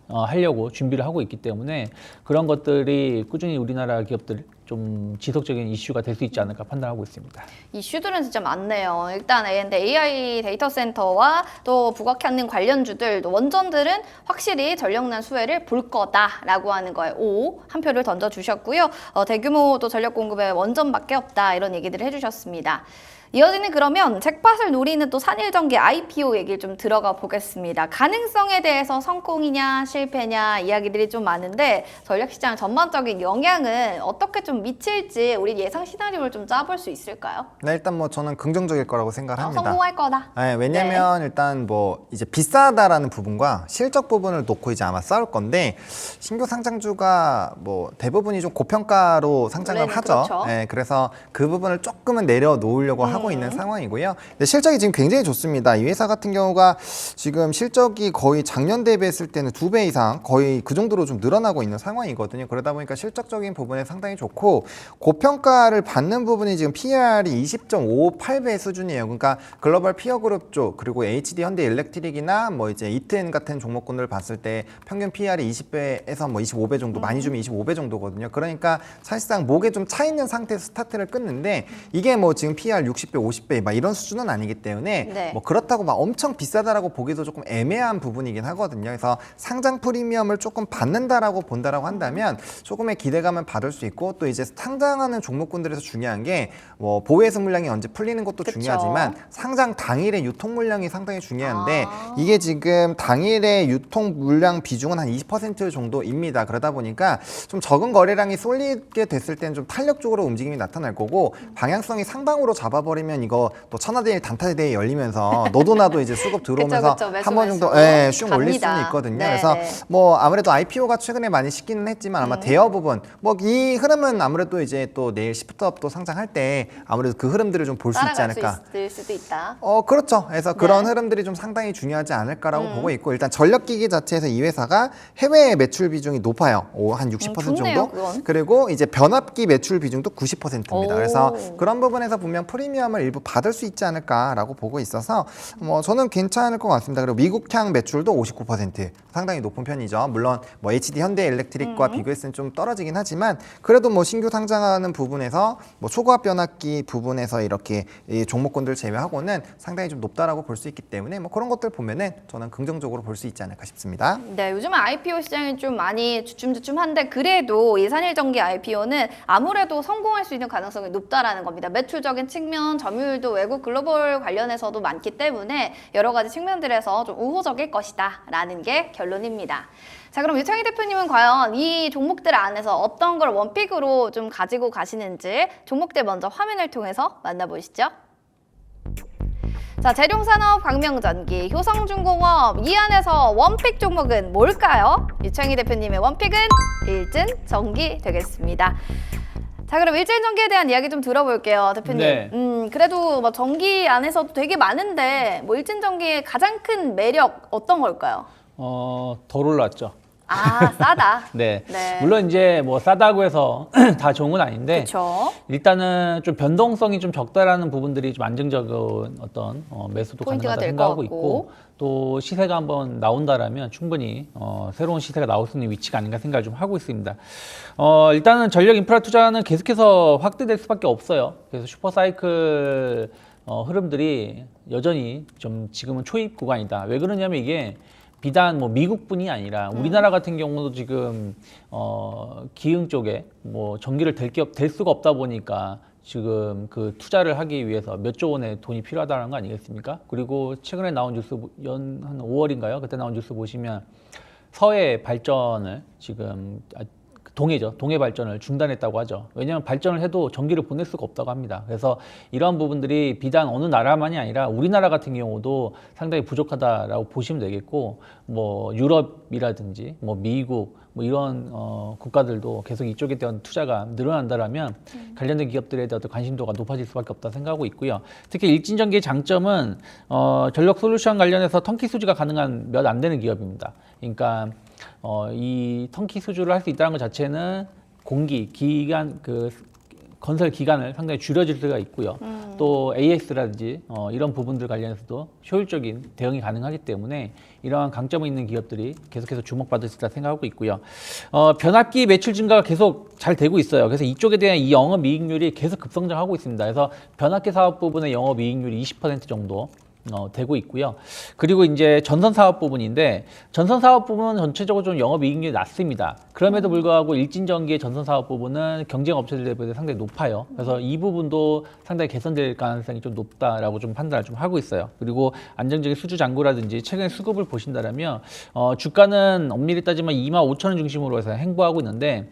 S8: 하려고 준비를 하고 있기 때문에 그런 것들이 꾸준히 우리나라 기업들 좀 지속적인 이슈가 될 수 있지 않을까 판단하고 있습니다.
S1: 이슈들은 진짜 많네요. 일단 근데 AI 데이터 센터와 또 북악현능 관련주들, 또 원전들은 확실히 전력난 수혜를 볼 거다라고 하는 거에 O 한 표를 던져주셨고요. 대규모 또 전력 공급에 원전밖에 없다 이런 얘기들을 해주셨습니다. 이어지는 그러면 잭팟을 노리는 또 산일전기 IPO 얘기를 좀 들어가 보겠습니다. 가능성에 대해서 성공이냐 실패냐 이야기들이 좀 많은데 전략시장 전반적인 영향은 어떻게 좀 미칠지 우리 예상 시나리오를 좀 짜볼 수 있을까요?
S7: 네, 일단 뭐 저는 긍정적일 거라고 생각을 합니다.
S1: 성공할 거다.
S7: 네, 왜냐면 일단 뭐 이제 비싸다라는 부분과 실적 부분을 놓고 이제 아마 싸울 건데, 신규 상장주가 뭐 대부분이 좀 고평가로 상장을
S1: 원래는
S7: 하죠.
S1: 그렇죠.
S7: 네, 그래서 그 부분을 조금은 내려놓으려고 하고 있는 상황이고요. 근데 실적이 지금 굉장히 좋습니다. 이 회사 같은 경우가 지금 실적이 거의 작년 대비했을 때는 2배 이상 거의 그 정도로 좀 늘어나고 있는 상황이거든요. 그러다 보니까 실적적인 부분에 상당히 좋고, 고평가를 받는 부분이 지금 PER이 20.58배 수준이에요. 그러니까 글로벌 피어 그룹 쪽, 그리고 HD 현대 일렉트릭이나 뭐 이제 이튼 같은 종목군들을 봤을 때 평균 PER이 20배에서 뭐 25배 정도, 많이 주면 25배 정도거든요. 그러니까 사실상 목에 좀 차 있는 상태에서 스타트를 끊는데, 이게 뭐 지금 PER 60배, 50배 막 이런 수준은 아니기 때문에
S1: 네.
S7: 뭐 그렇다고 막 엄청 비싸다라고 보기도 조금 애매한 부분이긴 하거든요. 그래서 상장 프리미엄을 조금 받는다라고 본다라고 한다면 조금의 기대감은 받을 수 있고, 또 이제 상장하는 종목군들에서 중요한 게 뭐 보유해서 물량이 언제 풀리는 것도
S1: 그쵸.
S7: 중요하지만 상장 당일의 유통 물량이 상당히 중요한데, 이게 지금 당일의 유통 물량 비중은 한 20% 정도입니다. 그러다 보니까 좀 적은 거래량이 쏠리게 됐을 때는 좀 탄력적으로 움직임이 나타날 거고, 방향성이 상방으로 잡아버리면 이거 또 천하대일 단타대회 열리면서 너도 나도 이제 수급 들어오면서
S1: 그쵸,
S7: 한 번 정도 슝 올릴 수는
S1: 갑니다.
S7: 있거든요.
S1: 네,
S7: 그래서
S1: 네.
S7: 뭐 아무래도 IPO가 최근에 많이 시기는 했지만 아마 대여 부분, 뭐 이 흐름은 아무래도 이제 또 내일 시프트업도 상장할 때 아무래도 그 흐름들을 좀 볼 수 있지
S1: 따라갈
S7: 않을까.
S1: 수 있을 수도 있다.
S7: 그렇죠. 그래서 그런
S1: 네.
S7: 흐름들이 좀 상당히 중요하지 않을까라고 보고 있고, 일단 전력기기 자체에서 이 회사가 해외 매출 비중이 높아요. 한 60%
S1: 좋네요,
S7: 정도.
S1: 그건.
S7: 그리고 이제 변압기 매출 비중도 90%입니다.
S1: 오.
S7: 그래서 그런 부분에서 분명 프리미엄을 일부 받을 수 있지 않을까라고 보고 있어서 뭐 저는 괜찮을 것 같습니다. 그리고 미국향 매출도 59%, 상당히 높은 편이죠. 물론 뭐 HD 현대 일렉트릭과 비교했을 때 좀 떨어지긴 하지만, 그래도 뭐 신규 상장하는 부분에서 뭐 초고압 변압기 부분에서 이렇게 이 종목군들 제외하고는 상당히 좀 높다라고 볼 수 있기 때문에 뭐 그런 것들 보면은 저는 긍정적으로 볼 수 있지 않을까 싶습니다.
S1: 네, 요즘은 IPO 시장이 좀 많이 주춤주춤한데 그래도 이 산일전기 IPO는 아무래도 성공할 수 있는 가능성이 높다라는 겁니다. 매출적인 측면, 점유율도 외국 글로벌 관련해서도 많기 때문에 여러 가지 측면들에서 좀 우호적일 것이다라는 게 결론입니다. 자, 그럼 유창희 대표님은 과연 이 종목들 안에서 어떤 걸 원픽으로 좀 가지고 가시는지 종목들 먼저 화면을 통해서 만나보시죠. 자, 재룡산업, 광명전기, 효성중공업 이 안에서 원픽 종목은 뭘까요? 유창희 대표님의 원픽은 일진전기 되겠습니다. 자, 그럼 일진전기에 대한 이야기 좀 들어볼게요, 대표님.
S8: 네.
S1: 그래도 뭐 전기 안에서도 되게 많은데 뭐 일진전기의 가장 큰 매력 어떤 걸까요?
S8: 덜 올랐죠.
S1: 아, 싸다.
S8: 네.
S1: 네.
S8: 물론 이제 뭐 싸다고 해서 다 좋은 건 아닌데,
S1: 그렇죠.
S8: 일단은 좀 변동성이 좀 적다라는 부분들이 좀 안정적인 어떤 매수도
S1: 포인트가
S8: 가능하다
S1: 될것
S8: 생각하고
S1: 같고.
S8: 있고, 또 시세가 한번 나온다라면 충분히 새로운 시세가 나올 수 있는 위치가 아닌가 생각을 좀 하고 있습니다. 일단은 전력 인프라 투자는 계속해서 확대될 수밖에 없어요. 그래서 슈퍼사이클 흐름들이 여전히 좀 지금은 초입 구간이다. 왜 그러냐면 이게 비단 뭐 미국뿐이 아니라 우리나라 같은 경우도 지금 기흥 쪽에 뭐 전기를 댈 수가 없다 보니까 지금 그 투자를 하기 위해서 몇 조 원의 돈이 필요하다는 거 아니겠습니까? 그리고 최근에 나온 뉴스 한 5월인가요? 그때 나온 뉴스 보시면 서해 발전을 지금 동해죠. 동해 발전을 중단했다고 하죠. 왜냐하면 발전을 해도 전기를 보낼 수가 없다고 합니다. 그래서 이러한 부분들이 비단 어느 나라만이 아니라 우리나라 같은 경우도 상당히 부족하다라고 보시면 되겠고, 뭐 유럽이라든지 뭐 미국 뭐 이런 국가들도 계속 이쪽에 대한 투자가 늘어난다라면 관련된 기업들에 대한 관심도가 높아질 수밖에 없다 생각하고 있고요. 특히 일진전기의 장점은 전력 솔루션 관련해서 턴키 수주가 가능한 몇 안 되는 기업입니다. 그러니까 이 턴키 수주를 할 수 있다는 것 자체는 공기, 기간, 건설 기간을 상당히 줄여질 수가 있고요. 또 AS라든지 이런 부분들 관련해서도 효율적인 대응이 가능하기 때문에 이러한 강점이 있는 기업들이 계속해서 주목받을 수 있다 생각하고 있고요. 변압기 매출 증가가 계속 잘 되고 있어요. 그래서 이쪽에 대한 이 영업이익률이 계속 급성장하고 있습니다. 그래서 변압기 사업 부분의 영업이익률이 20% 정도 되고 있고요. 그리고 이제 전선 사업 부분인데, 전선 사업 부분은 전체적으로 좀 영업이익률이 낮습니다. 그럼에도 불구하고 일진전기의 전선 사업 부분은 경쟁 업체들에 비해 상당히 높아요. 그래서 이 부분도 상당히 개선될 가능성이 좀 높다라고 좀 판단을 좀 하고 있어요. 그리고 안정적인 수주 잔고라든지 최근의 수급을 보신다면 주가는 엄밀히 따지면 25,000원 중심으로 해서 행보하고 있는데,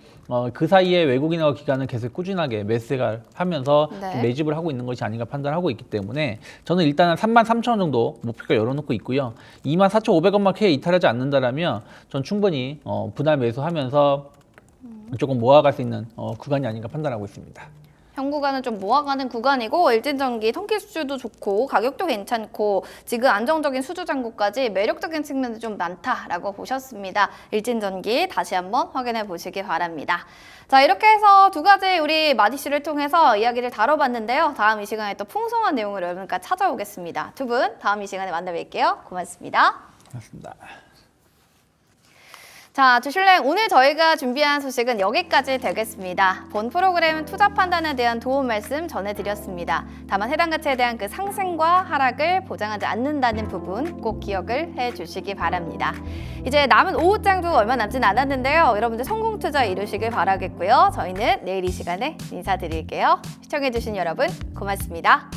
S8: 그 사이에 외국인과 기관은 계속 꾸준하게 매수가 하면서
S1: 네.
S8: 좀 매집을 하고 있는 것이 아닌가 판단하고 있기 때문에 저는 일단은 33,000원 정도 목표가 열어놓고 있고요. 24,500원만큼 이탈하지 않는다라면 전 충분히 분할 매수하면서 조금 모아갈 수 있는 구간이 아닌가 판단하고 있습니다.
S1: 현 구간은 좀 모아가는 구간이고, 일진전기 턴키 수주도 좋고 가격도 괜찮고 지금 안정적인 수주 잔고까지 매력적인 측면이 좀 많다라고 보셨습니다. 일진전기 다시 한번 확인해 보시기 바랍니다. 자, 이렇게 해서 두 가지 우리 마디씨를 통해서 이야기를 다뤄봤는데요. 다음 이 시간에 또 풍성한 내용으로 여러분까지 찾아오겠습니다. 두 분 다음 이 시간에 만나 뵐게요. 고맙습니다.
S8: 고맙습니다.
S1: 자, 주슐랭 오늘 저희가 준비한 소식은 여기까지 되겠습니다. 본 프로그램은 투자 판단에 대한 도움 말씀 전해드렸습니다. 다만 해당 가치에 대한 그 상승과 하락을 보장하지 않는다는 부분 꼭 기억을 해주시기 바랍니다. 이제 남은 오후장도 얼마 남진 않았는데요. 여러분들 성공 투자 이루시길 바라겠고요. 저희는 내일 이 시간에 인사드릴게요. 시청해주신 여러분 고맙습니다.